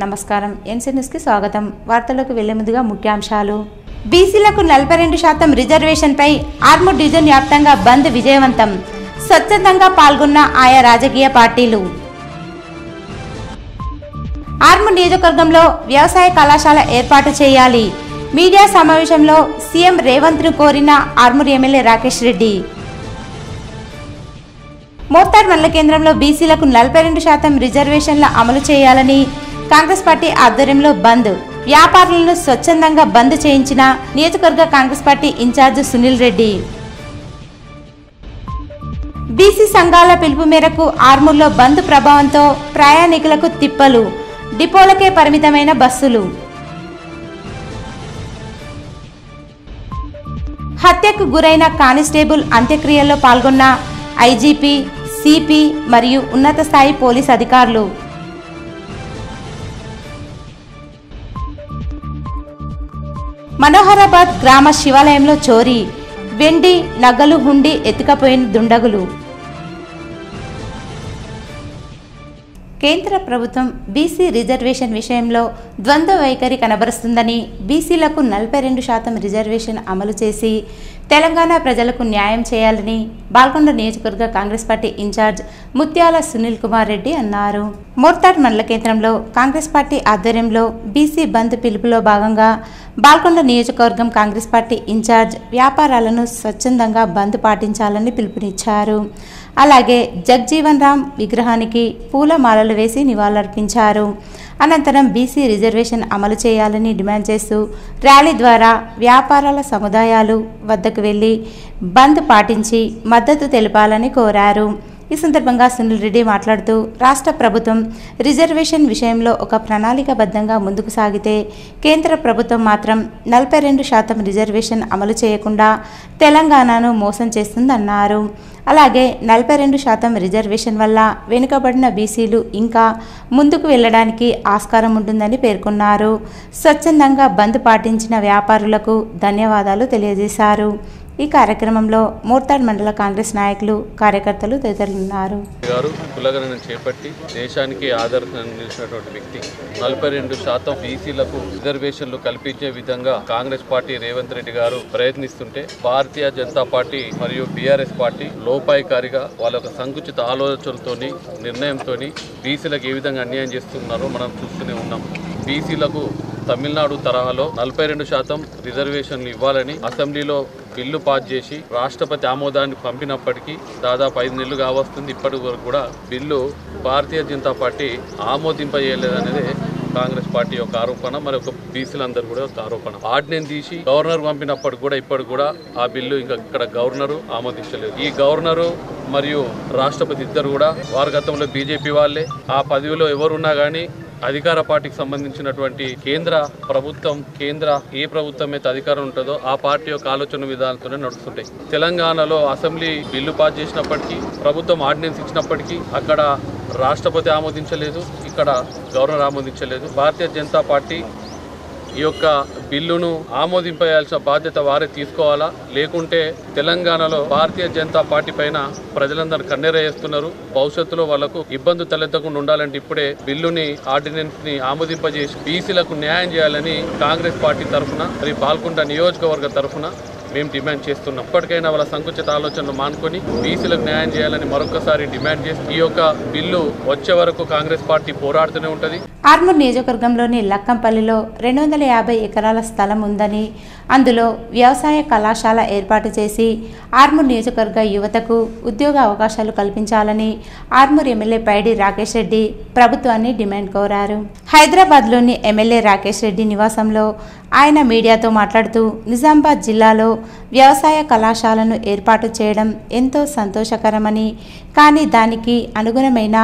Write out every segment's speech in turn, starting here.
నమస్కారం NC news కి స్వాగతం. వార్తలకు వెళ్లే ముందుగా ముఖ్యాంశాలు. బీసీలకు 42% రిజర్వేషన్పై ఆర్మూర్ డివిజన్ వ్యాప్తంగా బంద్ విజయవంతం. స్వచ్ఛందంగా పాల్గొన్న ఆయా రాజకీయ పార్టీలు. ఆర్మూర్ నియోజకవర్గంలో వ్యవసాయ కళాశాల ఏర్పాటు చేయాలి. మీడియా సమావేశంలో సీఎం రేవంత్ ను కోరిన ఆర్మూర్ ఎమ్మెల్యే రాకేష్ రెడ్డి. మోర్తాడ్ మండల కేంద్రంలో బీసీలకు 42% రిజర్వేషన్ల అమలు చేయాలని కాంగ్రెస్ పార్టీ ఆధ్వర్యంలో బంద్. వ్యాపారులను స్వచ్ఛందంగా బంద్ చేయించిన నియోజకవర్గ Congress party incharge Sunil Reddy. BC సంఘాల పిలుపు మేరకు ఆర్మూర్లో బంద్ ప్రభావంతో ప్రయాణికులకు తిప్పలు. డిపోలకే పరిమితమైన బస్సులు. హత్యకు గురైన కానిస్టేబుల్ అంత్యక్రియల్లో పాల్గొన్న ఐజీపీ, సిపి మరియు ఉన్నత స్థాయి పోలీస్ అధికారులు. మనోహరాబాద్ గ్రామ శివాలయంలో చోరీ. వెండి, నగలు, హుండీ ఎత్తుకపోయిన దుండగులు. కేంద్ర ప్రభుత్వం బీసీ రిజర్వేషన్ విషయంలో ద్వంద్వ వైఖరి కనబరుస్తుందని, బీసీలకు 42% రిజర్వేషన్ అమలు చేసి తెలంగాణ ప్రజలకు న్యాయం చేయాలని బాల్కొండ నియోజకవర్గ కాంగ్రెస్ పార్టీ ఇన్ఛార్జ్ ముత్యాల సునీల్ కుమార్ రెడ్డి అన్నారు. మోర్తాడ్ మండల కేంద్రంలో కాంగ్రెస్ పార్టీ ఆధ్వర్యంలో బీసీ బంద్ పిలుపులో భాగంగా బాల్కొండ నియోజకవర్గం కాంగ్రెస్ పార్టీ ఇన్ఛార్జ్ వ్యాపారాలను స్వచ్ఛందంగా బంద్ పాటించాలని పిలుపునిచ్చారు. అలాగే జగ్జీవన్ రామ్ విగ్రహానికి పూలమాలలు వేసి నివాళులర్పించారు. అనంతరం బీసీ రిజర్వేషన్ అమలు చేయాలని డిమాండ్ చేస్తూ ర్యాలీ ద్వారా వ్యాపారాల సముదాయాలు వద్దకు వెళ్లి బంద్ పాటించి మద్దతు తెలపాలని కోరారు. ఈ సందర్భంగా సునీల్ రెడ్డి మాట్లాడుతూ, రాష్ట్ర ప్రభుత్వం రిజర్వేషన్ విషయంలో ఒక ప్రణాళికబద్ధంగా ముందుకు సాగితే కేంద్ర ప్రభుత్వం మాత్రం 42% రిజర్వేషన్ అమలు చేయకుండా తెలంగాణను మోసం చేస్తుందన్నారు. అలాగే 42% రిజర్వేషన్ వల్ల వెనుకబడిన బీసీలు ఇంకా ముందుకు వెళ్లడానికి ఆస్కారం ఉంటుందని పేర్కొన్నారు. స్వచ్ఛందంగా బంద్ పాటించిన వ్యాపారులకు ధన్యవాదాలు తెలియజేశారు. ఈ కార్యక్రమంలో మోర్తాడ్ మండల కాంగ్రెస్ నాయకులు, కార్యకర్తలు తదితరులున్నారు. కులగణన చేపట్టి దేశానికి ఆదర్శంగా నిలిచినటువంటి వ్యక్తి. 42% బీసీలకు రిజర్వేషన్లు కల్పించే విధంగా కాంగ్రెస్ పార్టీ రేవంత్ రెడ్డి గారు ప్రయత్నిస్తుంటే, భారతీయ జనతా పార్టీ మరియు బీఆర్ఎస్ పార్టీ లోపాయికారిగా వాళ్ళ యొక్క సంకుచిత ఆలోచనలతోని, నిర్ణయంతోని బీసీలకు ఏ విధంగా అన్యాయం చేస్తున్నారో మనం చూస్తూనే ఉన్నాం. బీసీలకు తమిళనాడు తరహాలో 42% రిజర్వేషన్లు ఇవ్వాలని అసెంబ్లీలో బిల్లు పాస్ చేసి రాష్ట్రపతి ఆమోదాన్ని పంపినప్పటికీ దాదాపు 5 నెలలు కావస్తుంది. ఇప్పటి వరకు కూడా bill Bharatiya Janata party ఆమోదింపజేయలేదనేదే Congress party యొక్క ఆరోపణ, మరి ఒక బీసీలందరూ కూడా ఒక ఆరోపణ. ఆర్డినెన్స్ తీసి గవర్నర్ పంపినప్పటికి కూడా ఇప్పటికి కూడా ఆ బిల్లు ఇంకా ఇక్కడ గవర్నరు ఆమోదించలేదు. ఈ గవర్నరు మరియు రాష్ట్రపతి ఇద్దరు కూడా వారి గతంలో బీజేపీ వాళ్ళే. ఆ పదవిలో ఎవరున్నా కానీ అధికార పార్టీకి సంబంధించినటువంటి కేంద్ర ప్రభుత్వం, ఏ ప్రభుత్వం అయితే అధికారం ఉంటుందో ఆ పార్టీ యొక్క ఆలోచన విధానంతోనే నడుస్తుంటాయి. తెలంగాణలో అసెంబ్లీ బిల్లు పాస్ చేసినప్పటికీ, ప్రభుత్వం ఆర్డినెన్స్ ఇచ్చినప్పటికీ అక్కడ రాష్ట్రపతి ఆమోదించలేదు, ఇక్కడ గవర్నర్ ఆమోదించలేదు. భారతీయ జనతా పార్టీ ఈ యొక్క బిల్లును ఆమోదింపేయాల్సిన బాధ్యత వారే తీసుకోవాలా, లేకుంటే తెలంగాణలో భారతీయ జనతా పార్టీ పైన ప్రజలందరూ కన్నెరేస్తున్నారు. భవిష్యత్తులో వాళ్లకు ఇబ్బంది తలెత్తకుండా ఉండాలంటే ఇప్పుడే బిల్లుని, ఆర్డినెన్స్ ని ఆమోదింపజేసి బీసీలకు న్యాయం చేయాలని కాంగ్రెస్ పార్టీ తరఫున, మరి బాల్కొండ నియోజకవర్గ తరఫున మేము డిమాండ్ చేస్తున్నాం. ఇప్పటికైనా వాళ్ళ సంకుచిత ఆలోచనలు మానుకొని బీసీలకు న్యాయం చేయాలని మరొకసారి డిమాండ్ చేసి ఈ యొక్క బిల్లు వచ్చే వరకు కాంగ్రెస్ పార్టీ పోరాడుతూనే ఉంటుంది. ఆర్మూర్ నియోజకవర్గంలోని లక్కంపల్లిలో 250 ఎకరాల స్థలం ఉందని, అందులో వ్యవసాయ కళాశాల ఏర్పాటు చేసి ఆర్మూర్ నియోజకవర్గ యువతకు ఉద్యోగ అవకాశాలు కల్పించాలని ఆర్మూర్ ఎమ్మెల్యే పైడి రాకేష్ రెడ్డి ప్రభుత్వాన్ని డిమాండ్ కోరారు. హైదరాబాద్లోని ఎమ్మెల్యే రాకేష్ రెడ్డి నివాసంలో ఆయన మీడియాతో మాట్లాడుతూ, నిజామాబాద్ జిల్లాలో వ్యవసాయ కళాశాలను ఏర్పాటు చేయడం ఎంతో సంతోషకరమని, కానీ దానికి అనుగుణమైన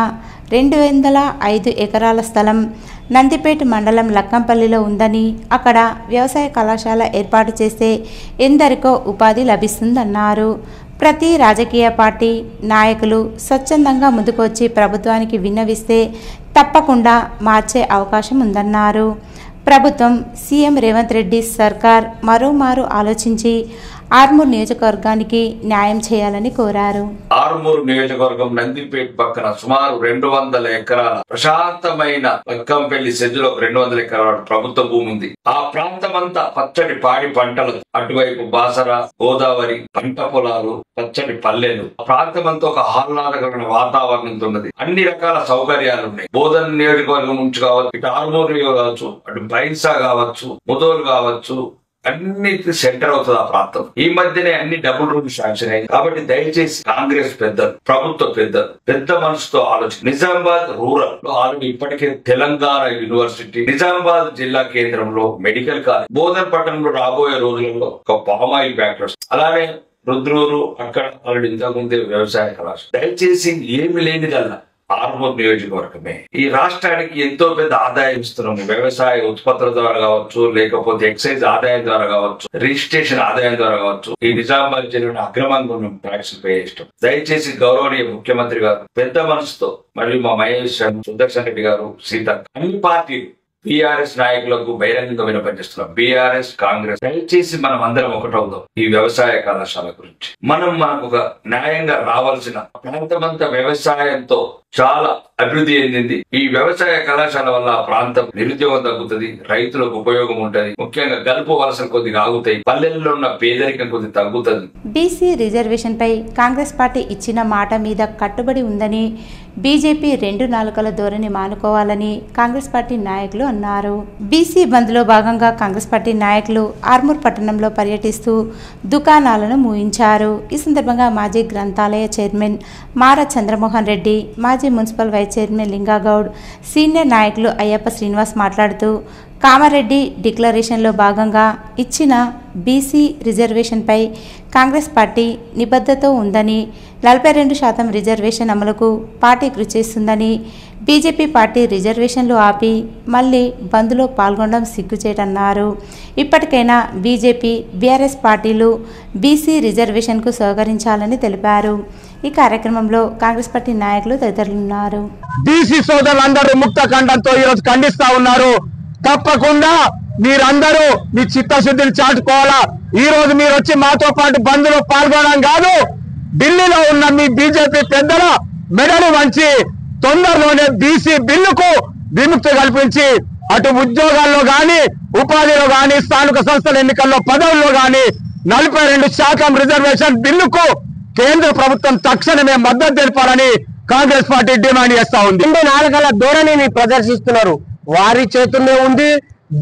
205 ఎకరాల స్థలం నందిపేట మండలం లక్కంపల్లిలో ఉందని, అక్కడ వ్యవసాయ కళాశాల ఏర్పాటు చేస్తే ఎందరికో ఉపాధి లభిస్తుందన్నారు. ప్రతి రాజకీయ పార్టీ నాయకులు స్వచ్ఛందంగా ముందుకొచ్చి ప్రభుత్వానికి విన్నవిస్తే తప్పకుండా మార్చే అవకాశం ఉందన్నారు. ప్రభుత్వం, సీఎం రేవంత్ రెడ్డి సర్కార్ మరోమారు ఆలోచించి ఆర్మూర్ నియోజకవర్గానికి న్యాయం చేయాలని కోరారు. ఆర్మూర్ నియోజకవర్గం నందిపేట పక్కన సుమారు 200 ఎకరాల ప్రశాంతమైన లక్కంపల్లి సెజ్జులో 200 ఎకరాల ప్రభుత్వ భూమి ఉంది. ఆ ప్రాంతం అంతా పచ్చటి పాడి పంటలు, అటువైపు బాసర, గోదావరి, పంట పొలాలు, పచ్చటి పల్లెలు. ప్రాంతం అంతా ఒక ఆహ్లాదకరమైన వాతావరణంతో ఉన్నది. అన్ని రకాల సౌకర్యాలు ఉన్నాయి. బోధన నియోజకవర్గం నుంచి కావచ్చు, ఇటు ఆర్మూర్ కావచ్చు, అటు బైన్సా కావచ్చు, ముదోలు కావచ్చు, అన్నిటి సెంటర్ అవుతుంది ఆ ప్రాంతం. ఈ మధ్యనే అన్ని డబుల్ రూమ్ శాంక్షన్ అయింది. కాబట్టి దయచేసి కాంగ్రెస్ పెద్దలు, ప్రభుత్వ పెద్దలు పెద్ద మనసుతో ఆలోచన. నిజామాబాద్ రూరల్ లో ఆల్రెడీ ఇప్పటికే తెలంగాణ యూనివర్సిటీ, నిజామాబాద్ జిల్లా కేంద్రంలో మెడికల్ కాలేజ్, బోధన పట్టణంలో రాబోయే రోజులలో ఒక పామాయిల్ ఫ్యాక్టరీస్, అలానే రుద్రూరు అక్కడ ఆల్రెడీ ఇంతకుముందే వ్యవసాయ కళాశాల. దయచేసి ఏమి లేనిదల్లా ఆర్మూర్ నియోజకవర్గమే. ఈ రాష్ట్రానికి ఎంతో పెద్ద ఆదాయం ఇస్తున్నాము. వ్యవసాయ ఉత్పత్తుల ద్వారా కావచ్చు, లేకపోతే ఎక్సైజ్ ఆదాయం ద్వారా కావచ్చు, రిజిస్ట్రేషన్ ఆదాయం ద్వారా కావచ్చు, ఈ నిజామాబాద్ జిల్లాలో అక్రమంగా ఉన్న ట్యాక్స్ పే చేస్తాం. దయచేసి గౌరవనీయ ముఖ్యమంత్రి గారు పెద్ద మనసుతో, మరియు మా మహేష్ సుదర్శన్ రెడ్డి గారు, సీత, అన్ని పార్టీలు బీఆర్ఎస్ నాయకులకు బహిరంగంగా వినపనిస్తున్నాం. బీఆర్ఎస్, కాంగ్రెస్, దయచేసి మనం అందరం ఒకటవుదాం. ఈ వ్యవసాయ కళాశాల గురించి మనకు ఒక న్యాయంగా రావాల్సిన ప్రాంతమంతా వ్యవసాయంతో చాలా అభివృద్ధి చెందింది. ఈ వ్యవసాయ కళాశాల వల్ల ఆ ప్రాంతం నిరుద్యోగం తగ్గుతుంది, రైతులకు ఉపయోగం ఉంటది. ముఖ్యంగా గల్పు వలసలు కొద్దిగా ఆగుతాయి, పల్లెల్లో ఉన్న పేదరికం కొద్దిగా తగ్గుతుంది. బీసీ రిజర్వేషన్ పై కాంగ్రెస్ పార్టీ ఇచ్చిన మాట మీద కట్టుబడి ఉందని, బీజేపీ 2 నాలుకల ధోరణి మానుకోవాలని కాంగ్రెస్ పార్టీ నాయకులు అన్నారు. బీసీ బంద్ లో భాగంగా కాంగ్రెస్ పార్టీ నాయకులు ఆర్మూర్ పట్టణంలో పర్యటిస్తూ దుకాణాలను మూయించారు. ఈ సందర్భంగా మాజీ గ్రంథాలయ చైర్మన్ మారా చంద్రమోహన్ రెడ్డి, మాజీ municipal vice chairman Lingagoud, senior నాయకులు అయ్యప్ప శ్రీనివాస్ మాట్లాడుతూ కామారెడ్డి డిక్లరేషన్లో భాగంగా ఇచ్చిన బీసీ రిజర్వేషన్పై కాంగ్రెస్ పార్టీ నిబద్ధత ఉందని, 42% రిజర్వేషన్ అమలుకు పార్టీ కృషి చేస్తుందని, బీజేపీ పార్టీ రిజర్వేషన్లు ఆపి మళ్ళీ బంద్లో పాల్గొనడం సిగ్గుచేటన్నారు. ఇప్పటికైనా బీజేపీ, బీఆర్ఎస్ పార్టీలు బీసీ రిజర్వేషన్కు సహకరించాలని తెలిపారు. ఈ కార్యక్రమంలో కాంగ్రెస్ పార్టీ నాయకులు తదితరులున్నారు. బీసీ సోదరులందరూ ముక్త ఖండంతో ఈరోజు ఖండిస్తా ఉన్నారు. తప్పకుండా మీరందరూ మీ చిత్తశుద్ధిని చాటుకోవాలా. ఈ రోజు మీరు వచ్చి మాతో పాటు బంద్లో పాల్గొనడం కాదు, ఢిల్లీలో ఉన్న మీ బీజేపీ పెద్దల మెడలు వంచి తొందరలోనే బీసీ బిల్లుకు విముక్తి కల్పించి అటు ఉద్యోగాల్లో గాని, ఉపాధిలో గాని, స్థానిక సంస్థల ఎన్నికల్లో పదవుల్లో గాని 42% రిజర్వేషన్ బిల్లుకు కేంద్ర ప్రభుత్వం తక్షణమే మద్దతు తెలిపాలని కాంగ్రెస్ పార్టీ డిమాండ్ చేస్తా ఉంది. 2 నాలుకల ధోరణిని ప్రదర్శిస్తున్నారు. వారి చేతుల్లో ఉంది.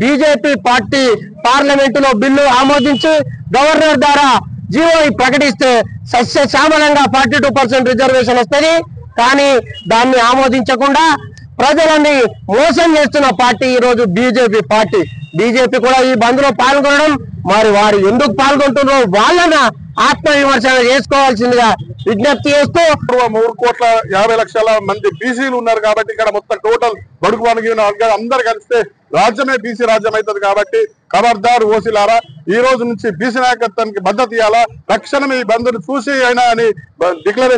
బీజేపీ పార్టీ పార్లమెంటులో బిల్లు ఆమోదించి గవర్నర్ ద్వారా జీవో ప్రకటిస్తే సస్యశ్యామలంగా 42% రిజర్వేషన్ వస్తుంది. కానీ దాన్ని ఆమోదించకుండా ప్రజలని మోసం చేస్తున్న పార్టీ ఈ రోజు బీజేపీ పార్టీ. బీజేపీ కూడా ఈ బంద్ లో పాల్గొనడం, మరి వారు ఎందుకు పాల్గొంటున్నారో వాళ్ళన ఆత్మవిమర్శన చేసుకోవాల్సిందిగా విజ్ఞప్తి చేస్తూ 3,50,00,000 మంది బీసీలు ఉన్నారు. కాబట్టి ఇక్కడ మొత్తం టోటల్ బడుగు బడుగు అందరు కలిస్తే రాజ్యమే బీసీ రాజ్యం అవుతుంది. కాబట్టి ఖబర్దార్ ఓసీలారా, ఈ రోజు నుంచి బీసీ నాయకత్వానికి మద్దతు ఇవ్వాలా. తక్షణమే ఈ బంద్ను చూసి అయినా అని డిక్లేర్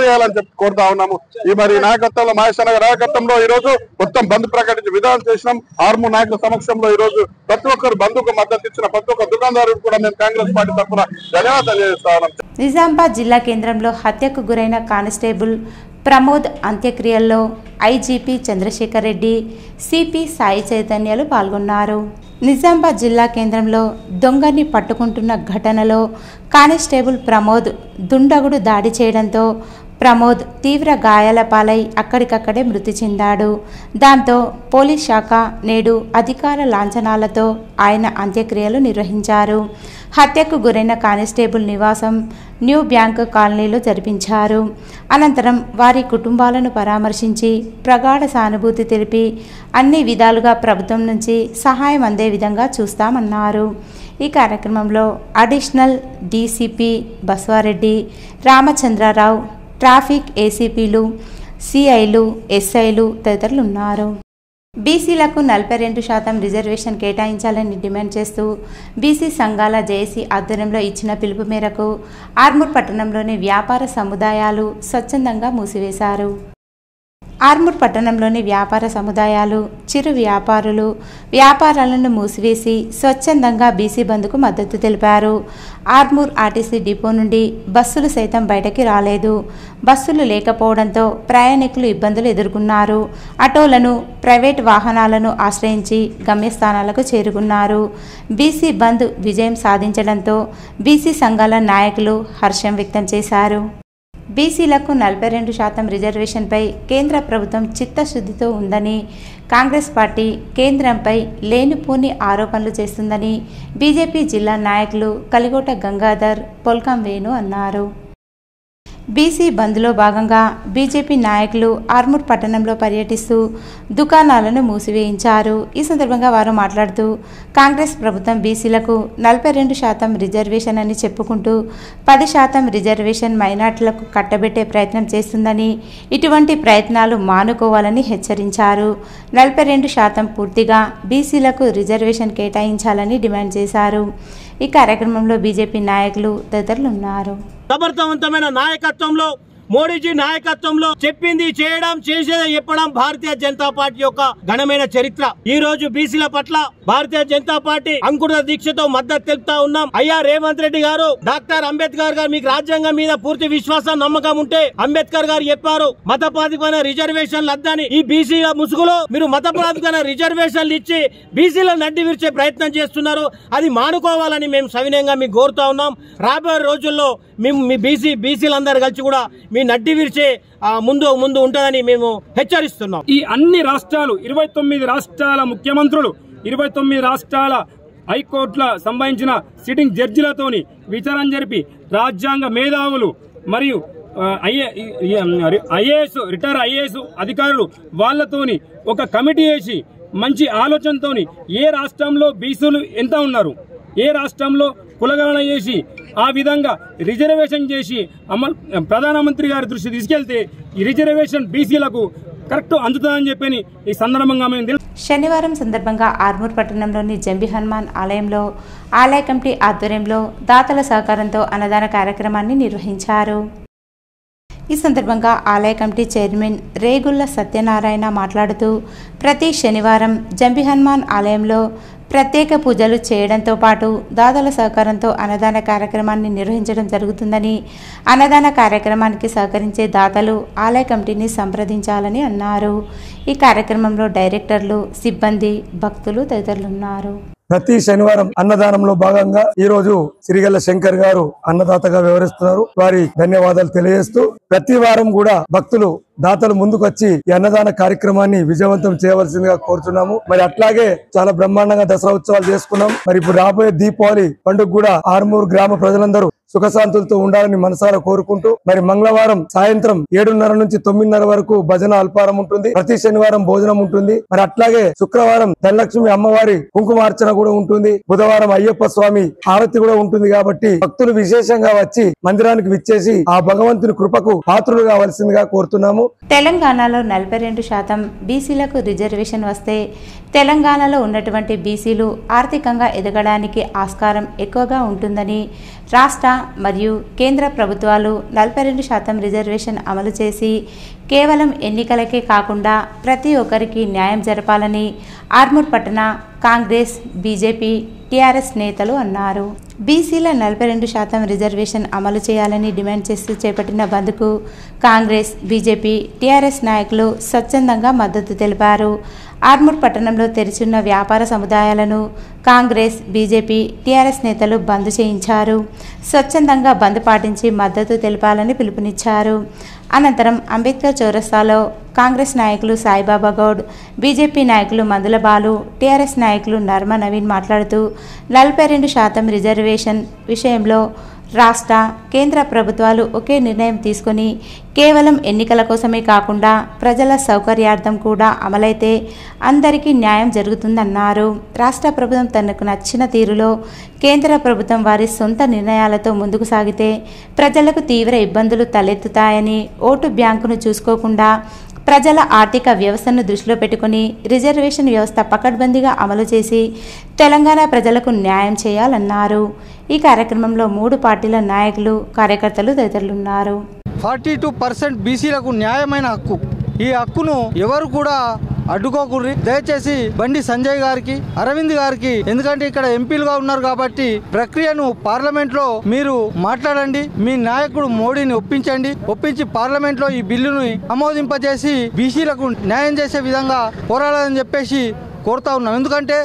చేయాలని చెప్పి కోరుతా ఉన్నాము. ఈ మరి నాయకత్వంలో మహేష్ అన్న నాయకత్వంలో ఈ రోజు మొత్తం బంద్ ప్రకటించి విధానం చేసినాం. ఆర్మూర్ నాయకుల సమక్షంలో ఈ రోజు ప్రతి ఒక్కరు బంద్కు మద్దతు ఇచ్చిన ప్రతి ఒక్క దుకాణదారుడు కూడా మేము కాంగ్రెస్ పార్టీ తరఫున ధన్యవాదాలు చేస్తా ఉన్నాం. నిజామాబాద్ జిల్లా కేంద్రంలో హత్యకు గురైన కానిస్టేబుల్ ప్రమోద్ అంత్యక్రియల్లో ఐజీపీ చంద్రశేఖర్ రెడ్డి, సిపి సాయి చైతన్యలు పాల్గొన్నారు. నిజామాబాద్ జిల్లా కేంద్రంలో దొంగని పట్టుకుంటున్న ఘటనలో కానిస్టేబుల్ ప్రమోద్ దుండగుడు దాడి చేయడంతో ప్రమోద్ తీవ్ర గాయాల పాలై అక్కడికక్కడే మృతి చెందాడు. దాంతో పోలీస్ శాఖ నేడు అధికార లాంఛనాలతో ఆయన అంత్యక్రియలు నిర్వహించారు. హత్యకు గురైన కానిస్టేబుల్ నివాసం న్యూ బ్యాంక్ కాలనీలో జరిపించారు. అనంతరం వారి కుటుంబాలను పరామర్శించి ప్రగాఢ సానుభూతి తెలిపి అన్ని విధాలుగా ప్రభుత్వం నుంచి సహాయం అందే విధంగా చూస్తామన్నారు. ఈ కార్యక్రమంలో additional DCP Baswareddy, Ramachandra Rao, traffic ఏసీపీలు, సిఐలు, ఎస్ఐలు తదితరులు ఉన్నారు. బీసీలకు 42% రిజర్వేషన్ కేటాయించాలని డిమాండ్ చేస్తూ బీసీ సంఘాల జేఏసీ ఆధ్వర్యంలో ఇచ్చిన పిలుపు మేరకు ఆర్మూర్ పట్టణంలోని వ్యాపార సముదాయాలు స్వచ్ఛందంగా మూసివేశారు. ఆర్మూర్ పట్టణంలోని వ్యాపార సముదాయాలు, చిరు వ్యాపారులు వ్యాపారాలను మూసివేసి స్వచ్ఛందంగా బీసీ బంద్కు మద్దతు తెలిపారు. ఆర్మూర్ ఆర్టీసీ డిపో నుండి బస్సులు సైతం బయటకి రాలేదు. బస్సులు లేకపోవడంతో ప్రయాణికులు ఇబ్బందులు ఎదుర్కొన్నారు. ఆటోలను, ప్రైవేట్ వాహనాలను ఆశ్రయించి గమ్యస్థానాలకు చేరుకున్నారు. బీసీ బంద్ విజయం సాధించడంతో బీసీ సంఘాల నాయకులు హర్షం వ్యక్తం చేశారు. బీసీలకు 42% రిజర్వేషన్పై కేంద్ర ప్రభుత్వం చిత్తశుద్ధితో ఉందని, కాంగ్రెస్ పార్టీ కేంద్రంపై లేనిపోని ఆరోపణలు చేస్తుందని బీజేపీ జిల్లా నాయకులు కలిగోట గంగాధర్, పొల్కం వేణు అన్నారు. బీసీ బంద్లో భాగంగా బీజేపీ నాయకులు ఆర్మూర్ పట్టణంలో పర్యటిస్తూ దుకాణాలను మూసివేయించారు. ఈ సందర్భంగా వారు మాట్లాడుతూ కాంగ్రెస్ ప్రభుత్వం బీసీలకు 42% రిజర్వేషన్ అని చెప్పుకుంటూ 10% రిజర్వేషన్ మైనార్టీలకు కట్టబెట్టే ప్రయత్నం చేస్తుందని, ఇటువంటి ప్రయత్నాలు మానుకోవాలని హెచ్చరించారు. 42% పూర్తిగా బీసీలకు రిజర్వేషన్ కేటాయించాలని డిమాండ్ చేశారు. ఈ కార్యక్రమంలో బీజేపీ నాయకులు తదితరులు ఉన్నారు. సమర్థవంతమైన నాయకత్వంలో, మోడీజీ నాయకత్వంలో చెప్పింది చేయడం, చేసేది చెప్పడం భారతీయ జనతా పార్టీ యొక్క ఘనమైన చరిత్ర. ఈ రోజు బీసీల పట్ల భారతీయ జనతా పార్టీ అంకుర దీక్షతో మద్దతు తెలుపుతా ఉన్నాం. అయ్యా రేవంత్ రెడ్డి గారు, డాక్టర్ అంబేద్కర్ గారు, మీకు రాజ్యాంగం మీద పూర్తి విశ్వాసం, నమ్మకం ఉంటే అంబేద్కర్ గారు చెప్పారు మత ప్రాతిపదికన రిజర్వేషన్లు వద్దని. ఈ బీసీల ముసుగులో మీరు మత ప్రాతిపదికన రిజర్వేషన్లు ఇచ్చి బీసీల నడ్డి విరిచే ప్రయత్నం చేస్తున్నారు. అది మానుకోవాలని మేము సవినయంగా మీకు కోరుతా ఉన్నాం. రాబోయే రోజుల్లో మేము మీ బీసీలందరూ కలిసి కూడా మీ నడ్డి విరిచే ముందు ఉంటుందని మేము హెచ్చరిస్తున్నాం. ఈ అన్ని రాష్ట్రాలు, 29 రాష్ట్రాల ముఖ్యమంత్రులు, 29 రాష్ట్రాల హైకోర్టుల సంబంధించిన సిట్టింగ్ జడ్జిలతోని విచారణ జరిపి రాజ్యాంగ మేధావులు మరియు రిటైర్ ఐఏఎస్ అధికారులు వాళ్ళతోని ఒక కమిటీ వేసి మంచి ఆలోచనతోని ఏ రాష్ట్రంలో బీసీలు ఎంత ఉన్నారు, ఏ రాష్ట్రంలో కులగణన చేసి ఆ విధంగా రిజర్వేషన్ చేసి ప్రధానమంత్రి గారి దృష్టి తీసుకెళ్తే ఈ రిజర్వేషన్ బీసీలకు కరెక్ట్ అందుతుందని చెప్పని ఈ సందర్భంగా మేము శనివారం సందర్భంగా ఆర్మూర్ పట్టణంలోని జంబి హనుమాన్ ఆలయంలో ఆలయ కమిటీ ఆధ్వర్యంలో దాతల సహకారంతో అన్నదాన కార్యక్రమాన్ని నిర్వహించారు. ఈ సందర్భంగా ఆలయ కమిటీ చైర్మన్ రేగుళ్ల సత్యనారాయణ మాట్లాడుతూ ప్రతి శనివారం జంబి హనుమాన్ ఆలయంలో ప్రత్యేక పూజలు చేయడంతో పాటు దాతల సహకారంతో అన్నదాన కార్యక్రమాన్ని నిర్వహించడం జరుగుతుందని, అన్నదాన కార్యక్రమానికి సహకరించే దాతలు ఆలయ కమిటీని సంప్రదించాలని అన్నారు. ఈ కార్యక్రమంలో డైరెక్టర్లు, సిబ్బంది, భక్తులు తదితరులు ఉన్నారు. ప్రతి శనివారం అన్నదానంలో భాగంగా ఈ రోజు సిరిగల్ల శంకర్ గారు అన్నదాతగా వ్యవహరిస్తున్నారు. వారి ధన్యవాదాలు తెలియజేస్తూ ప్రతి వారం కూడా భక్తులు, దాతలు ముందుకు వచ్చి ఈ అన్నదాన కార్యక్రమాన్ని విజయవంతం చేయవలసిందిగా కోరుతున్నాము. మరి అట్లాగే చాలా బ్రహ్మాండంగా దసరా ఉత్సవాలు చేసుకున్నాం. మరి ఇప్పుడు రాబోయే దీపావళి పండుగ కూడా ఆర్మూర్ గ్రామ ప్రజలందరూ సుఖశాంతులతో ఉండాలని మనసారా కోరుకుంటూ మరి మంగళవారం సాయంత్రం 7:30 నుంచి 9:30 వరకు భజన అల్పారం ఉంటుంది. ప్రతి శనివారం భోజనం ఉంటుంది. మరి అట్లాగే శుక్రవారం ధనలక్ష్మి అమ్మవారి కుంకుమార్చన కూడా ఉంటుంది. బుధవారం అయ్యప్ప స్వామి ఆరతి కూడా ఉంటుంది. కాబట్టి భక్తులు విశేషంగా వచ్చి మందిరానికి విచ్చేసి ఆ భగవంతుని కృపకు పాత్రులు కావాల్సిందిగా కోరుతున్నాము. తెలంగాణలో 42% బీసీలకు రిజర్వేషన్ వస్తే తెలంగాణలో ఉన్నటువంటి బీసీలు ఆర్థికంగా ఎదగడానికి ఆస్కారం ఎక్కువగా ఉంటుందని, రాష్ట్ర మరియు కేంద్ర ప్రభుత్వాలు 42% రిజర్వేషన్ అమలు చేసి కేవలం ఎన్నికలకే కాకుండా ప్రతి ఒక్కరికి న్యాయం జరపాలని ఆర్మూర్ పట్టణ కాంగ్రెస్, బీజేపీ, టీఆర్ఎస్ నేతలు అన్నారు. బీసీల 42% రిజర్వేషన్ అమలు చేయాలని డిమాండ్ చేస్తూ చేపట్టిన బంద్కు కాంగ్రెస్, బీజేపీ, టీఆర్ఎస్ నాయకులు స్వచ్ఛందంగా మద్దతు తెలిపారు. ఆర్మూర్ పట్టణంలో తెరిచున్న వ్యాపార సముదాయాలను కాంగ్రెస్, బీజేపీ, టీఆర్ఎస్ నేతలు బంద్ చేయించారు. స్వచ్ఛందంగా బంద్ పాటించి మద్దతు తెలపాలని పిలుపునిచ్చారు. అనంతరం అంబేద్కర్ చౌరస్తాలో కాంగ్రెస్ నాయకులు సాయిబాబా గౌడ్, బీజేపీ నాయకులు మందుల బాలు, టీఆర్ఎస్ నాయకులు నర్మ నవీన్ మాట్లాడుతూ 42% రిజర్వేషన్ విషయంలో రాష్ట్ర, కేంద్ర ప్రభుత్వాలు ఒకే నిర్ణయం తీసుకుని కేవలం ఎన్నికల కోసమే కాకుండా ప్రజల సౌకర్యార్థం కూడా అమలైతే అందరికీ న్యాయం జరుగుతుందన్నారు. రాష్ట్ర ప్రభుత్వం తనకు నచ్చిన తీరులో, కేంద్ర ప్రభుత్వం వారి సొంత నిర్ణయాలతో ముందుకు సాగితే ప్రజలకు తీవ్ర ఇబ్బందులు తలెత్తుతాయని, ఓటు బ్యాంకును చూసుకోకుండా ప్రజల ఆర్థిక వ్యవస్థను దృష్టిలో పెట్టుకుని రిజర్వేషన్ వ్యవస్థ పకడ్బందీగా అమలు చేసి తెలంగాణ ప్రజలకు న్యాయం చేయాలన్నారు. ఈ కార్యక్రమంలో 3 పార్టీల నాయకులు, కార్యకర్తలు తదితరులున్నారు. 42% బీసీలకు న్యాయమైన హక్కు. ఈ హక్కును ఎవరు కూడా అడ్డుకోకూడదు. దయచేసి బండి సంజయ్ గారికి, అరవింద్ గారికి, ఎందుకంటే ఇక్కడ ఎంపీలుగా ఉన్నారు కాబట్టి ప్రక్రియను పార్లమెంట్ లో మీరు మాట్లాడండి. మీ నాయకుడు మోడీని ఒప్పించి పార్లమెంట్ లో ఈ బిల్లును ఆమోదింపజేసి బీసీలకు న్యాయం చేసే విధంగా పోరాడాలని చెప్పేసి కోరుతా ఉన్నాం. ఎందుకంటే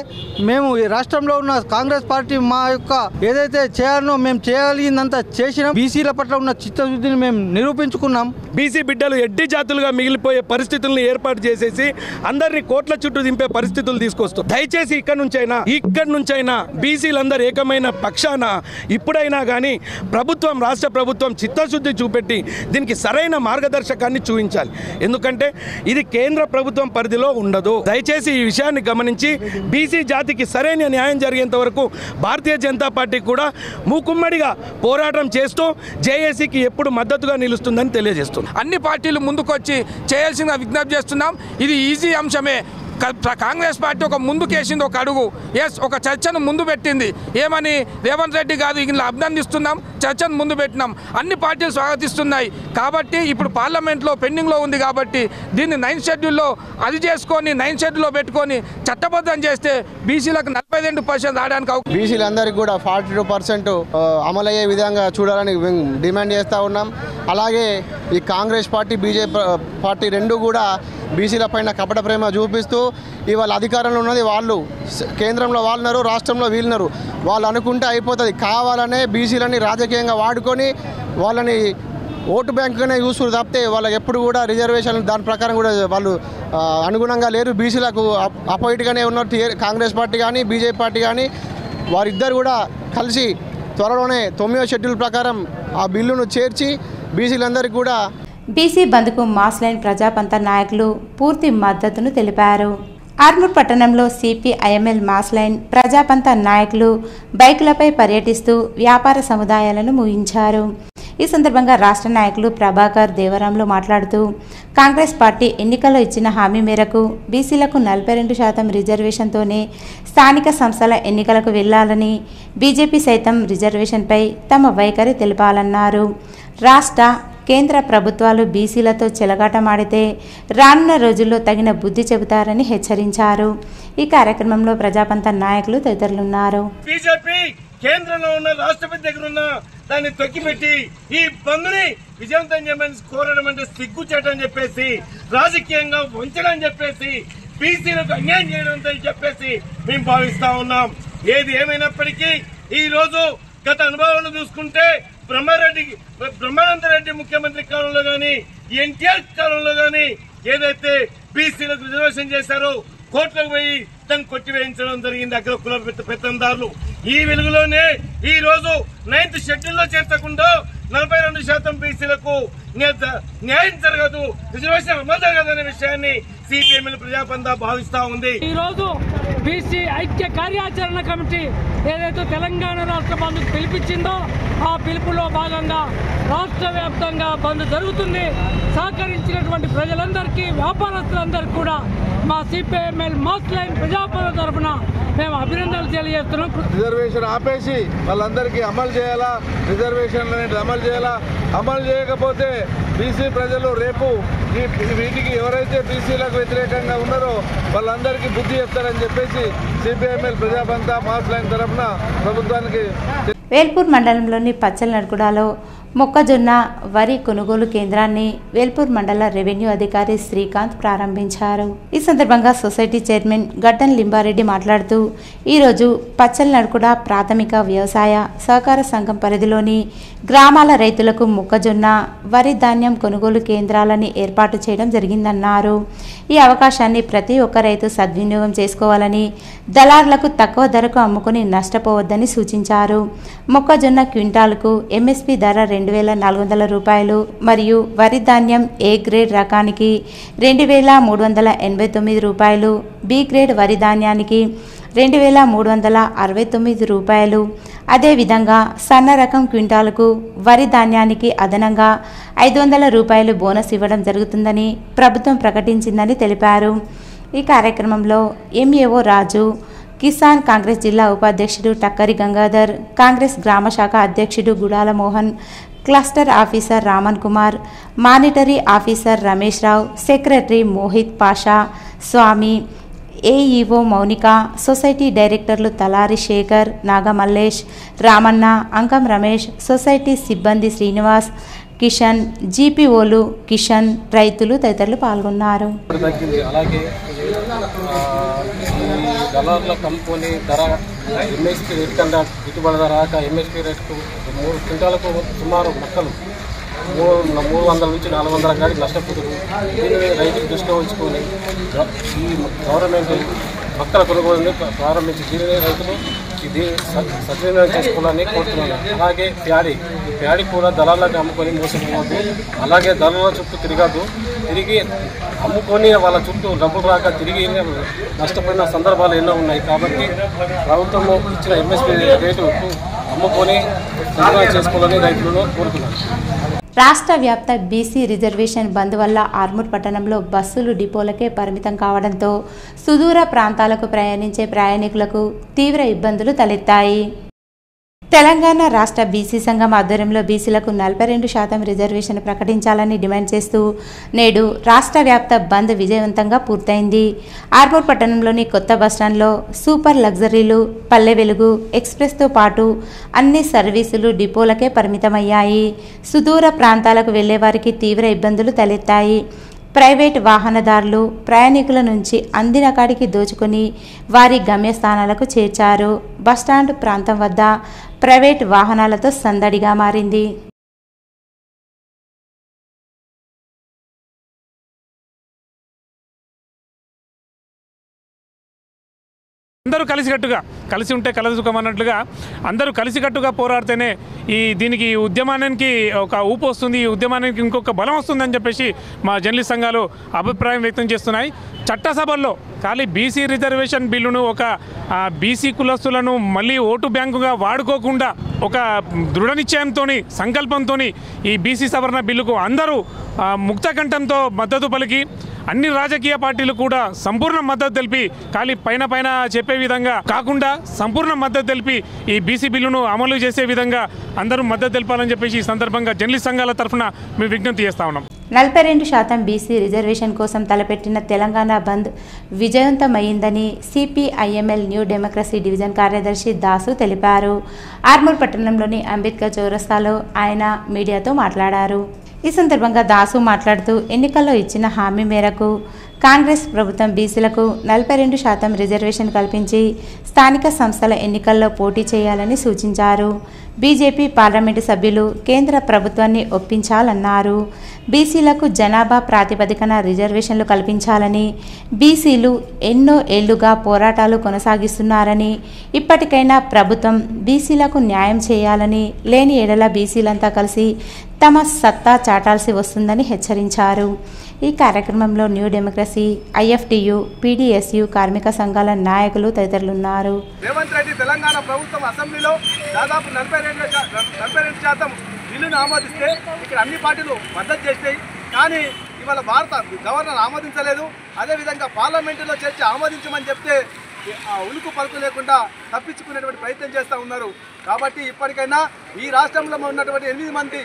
మేము ఈ రాష్ట్రంలో ఉన్న కాంగ్రెస్ పార్టీ మా యొక్క ఏదైతే చేయాలనో మేము చేయగలిగిందంతా చేసినాం. బీసీల పట్ల ఉన్న చిత్తశుద్ధిని మేము నిరూపించుకున్నాం. బీసీ బిడ్డలు ఎడ్డి జాతులుగా మిగిలిపోయే పరిస్థితులను ఏర్పాటు చేసేసి అందరినీ కోట్ల చుట్టూ దింపే పరిస్థితులు తీసుకొస్తాం. దయచేసి ఇక్కడి నుంచైనా బీసీలందరూ ఏకమైన పక్షాన ఇప్పుడైనా కానీ రాష్ట్ర ప్రభుత్వం చిత్తశుద్ధి చూపెట్టి దీనికి సరైన మార్గదర్శకాన్ని చూపించాలి. ఎందుకంటే ఇది కేంద్ర ప్రభుత్వం పరిధిలో ఉండదు. దయచేసి ఈ విషయాన్ని గమనించి బీసీ జాతికి సరైన న్యాయం జరిగేంత వరకు భారతీయ జనతా పార్టీ కూడా మూకుమ్మడిగా పోరాటం చేస్తూ జేఏసీకి ఎప్పుడు మద్దతుగా నిలుస్తుందని తెలియజేస్తుంది. అన్ని పార్టీలు ముందుకొచ్చి చేయాల్సిన విజ్ఞప్తి చేస్తున్నాం. ఇది ఈజీ అంశమే. కాంగ్రెస్ పార్టీ ఒక ముందుకేసింది, ఒక అడుగు ఒక చర్చను ముందు పెట్టింది. ఏమని రేవంత్ రెడ్డి గారు ఇలా అభినందిస్తున్నాం, చర్చను ముందు పెట్టినాం. అన్ని పార్టీలు స్వాగతిస్తున్నాయి. కాబట్టి ఇప్పుడు పార్లమెంట్లో పెండింగ్లో ఉంది కాబట్టి దీన్ని 9th షెడ్యూల్లో అది చేసుకొని 9th షెడ్యూల్లో పెట్టుకొని చట్టబద్ధం చేస్తే బీసీలకు 42% రావడానికి బీసీలందరికీ కూడా 42% అమలయ్యే విధంగా చూడాలని డిమాండ్ చేస్తూ ఉన్నాం. అలాగే ఈ కాంగ్రెస్ పార్టీ, బీజేపీ పార్టీ రెండు కూడా బీసీల పైన కపట ప్రేమ చూపిస్తూ ఇవాళ అధికారంలో ఉన్నది వాళ్ళు, కేంద్రంలో వాళ్ళున్నారు, రాష్ట్రంలో వీళ్ళున్నారు. వాళ్ళు అనుకుంటే అయిపోతుంది. కావాలనే బీసీలని రాజకీయంగా వాడుకొని వాళ్ళని ఓటు బ్యాంకుగానే చూసుకుని తప్పితే వాళ్ళకి ఎప్పుడు కూడా రిజర్వేషన్ దాని ప్రకారం కూడా వాళ్ళు అనుగుణంగా లేరు. బీసీలకు అపోజిట్గానే ఉన్నారు కాంగ్రెస్ పార్టీ కానీ బీజేపీ పార్టీ కానీ. వారిద్దరు కూడా కలిసి త్వరలోనే 9వ షెడ్యూల్ ప్రకారం ఆ బిల్లును చేర్చి బీసీలందరికీ కూడా బీసీ బంద్కు మాస్ లైన్ ప్రజాపంత నాయకులు పూర్తి మద్దతును తెలిపారు. ఆర్మూర్ పట్టణంలో సిపిఐఎంఎల్ మాస్ లైన్ ప్రజాపంత నాయకులు బైకులపై పర్యటిస్తూ వ్యాపార సముదాయాలను ముగించారు. ఈ సందర్భంగా రాష్ట్ర నాయకులు ప్రభాకర్ దేవరాంలు మాట్లాడుతూ కాంగ్రెస్ పార్టీ ఎన్నికల్లో ఇచ్చిన హామీ మేరకు బీసీలకు 42% రిజర్వేషన్తోనే స్థానిక సంస్థల ఎన్నికలకు వెళ్లాలని, బీజేపీ సైతం రిజర్వేషన్పై తమ వైఖరి తెలిపాలన్నారు. రాష్ట్ర కేంద్ర ప్రభుత్వాలు బీసీలతో చెలగాటమాడితే రానున్న రోజుల్లో తగిన బుద్ధి చెబుతారని హెచ్చరించారు. ఈ కార్యక్రమంలో ప్రజాపంత నాయకులు తదితరులున్నారు. బీజేపీ కేంద్రంలో ఉన్న రాష్ట్రపతి దగ్గర ఉన్న దాన్ని తొక్కిపెట్టి ఈ బంద్ని విజయవంతం చేయమని కోరడం అంటే సిగ్గుచేటని చెప్పేసి, రాజకీయంగా వంచడం చెప్పేసి, బీసీలకు అన్యాయం చేయడం చెప్పేసి మేము భావిస్తా ఉన్నాం. ఏది ఏమైనప్పటికీ ఈ రోజు గత అనుభవాలను చూసుకుంటే బ్రహ్మానంద రెడ్డి ముఖ్యమంత్రి కాలంలో గాని, ఎన్టీఆర్ కాలంలో గాని ఏదైతే బీసీలకు రిజర్వేషన్ చేశారో కోర్టులకు పోయి దాన్ని కొట్టివేయించడం జరిగింది అగ్రకుల పెత్తందారులు. ఈ వెలుగులోనే ఈ రోజు 9th షెడ్యూల్లో చేర్చకుండా 42% బీసీలకు న్యాయం జరగదు, రిజర్వేషన్ అమలు జరగదనే విషయాన్ని సిపిఎంఎల్ ప్రజాపంత భావిస్తా ఉంది. ఈ రోజు బీసీ ఐక్య కార్యాచరణ కమిటీ ఏదైతే తెలంగాణ రాష్ట్ర బంద్ పిలిపించిందో ఆ పిలుపులో భాగంగా రాష్ట్ర వ్యాప్తంగా బంద్ జరుగుతుంది. సహకరించినటువంటి ప్రజలందరికీ, వ్యాపారస్తులందరికీ కూడా మా సిపిఎంఎల్ మాస్ లైన్ ప్రజాపంత తరఫున మేము అభినందనలు తెలియజేస్తున్నాం. రిజర్వేషన్ ఆపేసి వాళ్ళందరికీ అమలు చేయాలా, రిజర్వేషన్ అనేది అమలు చేయాలా. అమలు చేయకపోతే బీసీ ప్రజలు రేపు వీటికి ఎవరైతే బీసీలకు వ్యతిరేకంగా ఉన్నారో వాళ్ళందరికీ బుద్ధి చెప్తారని చెప్పేసి సిపిఎంఎల్ ప్రజాపంత మాస్ లైన్ తరఫున ప్రభుత్వానికి. వేల్పూర్ మండలంలోని పచ్చలనడుగుడలో మొక్కజొన్న వరి కొనుగోలు కేంద్రాన్ని వేల్పూర్ మండల రెవెన్యూ అధికారి శ్రీకాంత్ ప్రారంభించారు. ఈ సందర్భంగా సొసైటీ చైర్మన్ గడ్డన్ లింబారెడ్డి మాట్లాడుతూ ఈరోజు పచ్చలనడుగుడ ప్రాథమిక వ్యవసాయ సహకార సంఘం పరిధిలోని గ్రామాల రైతులకు మొక్కజొన్న వరి ధాన్యం కొనుగోలు కేంద్రాలని ఏర్పాటు చేయడం జరిగిందన్నారు. ఈ అవకాశాన్ని ప్రతి ఒక్క రైతు సద్వినియోగం చేసుకోవాలని, దళారులకు తక్కువ ధరకు అమ్ముకుని నష్టపోవద్దని సూచించారు. మొక్కజొన్న క్వింటాల్కు ఎంఎస్పి ధర 2,400 రూపాయలు మరియు వరి ధాన్యం ఏ గ్రేడ్ రకానికి 2,389 రూపాయలు, బి గ్రేడ్ వరి ధాన్యానికి 2,369 రూపాయలు. అదేవిధంగా సన్న రకం క్వింటాలకు వరి ధాన్యానికి అదనంగా 500 రూపాయలు బోనస్ ఇవ్వడం జరుగుతుందని ప్రభుత్వం ప్రకటించిందని తెలిపారు. ఈ కార్యక్రమంలో ఎంఏఓ రాజు, కిసాన్ కాంగ్రెస్ జిల్లా ఉపాధ్యక్షుడు టక్కరి గంగాధర్, కాంగ్రెస్ గ్రామ శాఖ అధ్యక్షుడు Gudala Mohan, cluster officer Raman Kumar, monitory officer Ramesh Rao, secretary Mohit Pasha, Swamy, AEO Mounika, society డైరెక్టర్లు తలారి శేఖర్, నాగమల్లేష్, రామన్న, అంకం రమేష్, సొసైటీ సిబ్బంది శ్రీనివాస్, కిషన్, జీపీఓలు కిషన్, రైతులు తదితరులు పాల్గొన్నారు. అలాగే దళారుల కంపెనీ ధర ఎంఎస్పీ రేట్ కన్నా గిట్టుబడి ధర రాక ఎంఎస్పీ రేట్కు 3 క్వింటాలకు సుమారు మొక్కలు 300 నుంచి 400 కాడికి నష్టపోతుంది. దీనిని రైతులు దృష్టిలో ఉంచుకొని ఈ గవర్నమెంట్ మొక్కల కొనుగోలుని ప్రారంభించి దీనిని రైతులు ఇది సద్వినియోగం చేసుకోవాలని కోరుతున్నాను. అలాగే ప్యాడీ కూడా దళాలకు అమ్ముకొని మోసపోవద్దు. అలాగే దళాల చుట్టూ తిరగద్దు. తిరిగి అమ్ముకొని వాళ్ళ చుట్టూ డబ్బులు రాక తిరిగి నష్టపోయిన సందర్భాలు ఎన్నో ఉన్నాయి. కాబట్టి ప్రభుత్వం ఇచ్చిన ఎంఎస్పీ రేటు అమ్ముకొని సద్వినియోగం చేసుకోవాలని రైతులను కోరుతున్నాను. రాష్ట్ర వ్యాప్త బీసీ రిజర్వేషన్ బంద్ వల్ల ఆర్మూర్ పట్టణంలో బస్సులు డిపోలకే పరిమితం కావడంతో సుదూర ప్రాంతాలకు ప్రయాణించే ప్రయాణికులకు తీవ్ర ఇబ్బందులు తలెత్తాయి. తెలంగాణ రాష్ట్ర బీసీ సంఘం ఆధ్వర్యంలో బీసీలకు 42% రిజర్వేషన్ ప్రకటించాలని డిమాండ్ చేస్తూ నేడు రాష్ట్ర వ్యాప్త బంద్ విజయవంతంగా పూర్తయింది. ఆర్మూర్ పట్టణంలోని కొత్త బస్టాండ్లో సూపర్ లగ్జరీలు, పల్లె వెలుగు, ఎక్స్ప్రెస్తో పాటు అన్ని సర్వీసులు డిపోలకే పరిమితమయ్యాయి. సుదూర ప్రాంతాలకు వెళ్లే వారికి తీవ్ర ఇబ్బందులు తలెత్తాయి. ప్రైవేట్ వాహనదారులు ప్రయాణికుల నుంచి అందిన కాడికి దోచుకొని వారి గమ్యస్థానాలకు చేర్చారు. బస్టాండ్ ప్రాంతం వద్ద ప్రైవేట్ వాహనాలతో సందడిగా మారింది. అందరూ కలిసి ఉంటే కలసుఖం అన్నట్లుగా అందరూ కలిసికట్టుగా పోరాడితేనే దీనికి ఉద్యమానికి ఒక ఊపు వస్తుంది, ఈ ఉద్యమానికి ఇంకొక బలం వస్తుందని చెప్పేసి మా జర్నలిస్ట్ సంఘాలు అభిప్రాయం వ్యక్తం చేస్తున్నాయి. చట్టసభల్లో ఖాళీ బీసీ రిజర్వేషన్ బిల్లును ఒక బీసీ కులస్తులను మళ్ళీ ఓటు బ్యాంకుగా వాడుకోకుండా ఒక దృఢ నిశ్చయంతో సంకల్పంతో ఈ బీసీ సవరణ బిల్లుకు అందరూ ముక్తకంఠంతో మద్దతు పలికి అన్ని రాజకీయ పార్టీలు కూడా సంపూర్ణ మద్దతు తెలిపి ఖాళీ పైన చెప్పే విధంగా కాకుండా సంపూర్ణ మద్దతు తెలిపి ఈ బీసీ బిల్లును అమలు చేసే విధంగా అందరూ మద్దతు తెలపాలని చెప్పేసి ఈ సందర్భంగా జర్నలిస్ట్ సంఘాల తరఫున మేము విజ్ఞప్తి చేస్తా ఉన్నాం. 42% బీసీ రిజర్వేషన్ కోసం తలపెట్టిన తెలంగాణ బంద్ విజయవంతమైందని సిపిఐఎంఎల్ న్యూ డెమోక్రసీ డివిజన్ కార్యదర్శి దాసు తెలిపారు. ఆర్మూర్ పట్టణంలోని అంబేద్కర్ చౌరస్తాలో ఆయన మీడియాతో మాట్లాడారు. ఈ సందర్భంగా దాసు మాట్లాడుతూ ఎన్నికల్లో ఇచ్చిన హామీ మేరకు కాంగ్రెస్ ప్రభుత్వం బీసీలకు 42% రిజర్వేషన్ కల్పించి స్థానిక సంస్థల ఎన్నికల్లో పోటీ చేయాలని సూచించారు. బీజేపీ పార్లమెంటు సభ్యులు కేంద్ర ప్రభుత్వాన్ని ఒప్పించాలన్నారు. బీసీలకు జనాభా ప్రాతిపదికన రిజర్వేషన్లు కల్పించాలని బీసీలు ఎన్నో ఏళ్లుగా పోరాటాలు కొనసాగిస్తున్నారని, ఇప్పటికైనా ప్రభుత్వం బీసీలకు న్యాయం చేయాలని, లేని ఎడల బీసీలంతా కలిసి తమ సత్తా చాటాల్సి వస్తుందని హెచ్చరించారు. ఈ కార్యక్రమంలో న్యూ డెమోక్రసీ, ఐఎఫ్టియు, పీడీఎస్యు కార్మిక సంఘాల నాయకులు తదితరులున్నారు. రేవంత్ రెడ్డి తెలంగాణ ప్రభుత్వం అసెంబ్లీలో దాదాపు 42% బిల్లును ఆమోదిస్తే ఇక్కడ అన్ని పార్టీలు మద్దతు చేస్తాయి. కానీ ఇవాళ భారత గవర్నర్ ఆమోదించలేదు. అదేవిధంగా పార్లమెంటులో చర్చ ఆమోదించమని చెప్తే ఉలుకు పలుకు లేకుండా తప్పించుకునేటువంటి ప్రయత్నం చేస్తూ ఉన్నారు. కాబట్టి ఇప్పటికైనా ఈ రాష్ట్రంలో ఉన్నటువంటి 8 మంది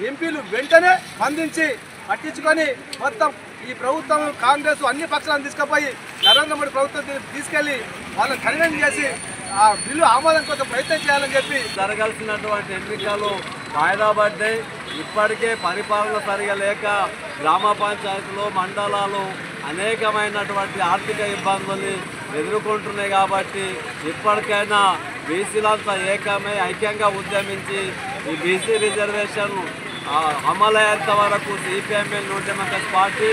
ఎంపీలు వెంటనే స్పందించి పట్టించుకొని మొత్తం ఈ ప్రభుత్వం కాంగ్రెస్ అన్ని పక్షాలను తీసుకుపోయి నరేంద్ర మోడీ ప్రభుత్వం తీసుకెళ్లి వాళ్ళని కన్వీన్ చేసి ఆ బిల్లు ఆమోదం కోసం ప్రయత్నం చేయాలని చెప్పి జరగాల్సినటువంటి ఎన్నికలు వాయిదా పడ్డాయి. ఇప్పటికే పరిపాలన సరిగా లేక గ్రామ పంచాయతీలు, మండలాలు అనేకమైనటువంటి ఆర్థిక ఇబ్బందులు ఎదుర్కొంటున్నాయి. కాబట్టి ఇప్పటికైనా బీసీలంతా ఏకమై ఐక్యంగా ఉద్యమించి ఈ బీసీ రిజర్వేషన్ అమలయ్యేంత వరకు CPML new democracy party,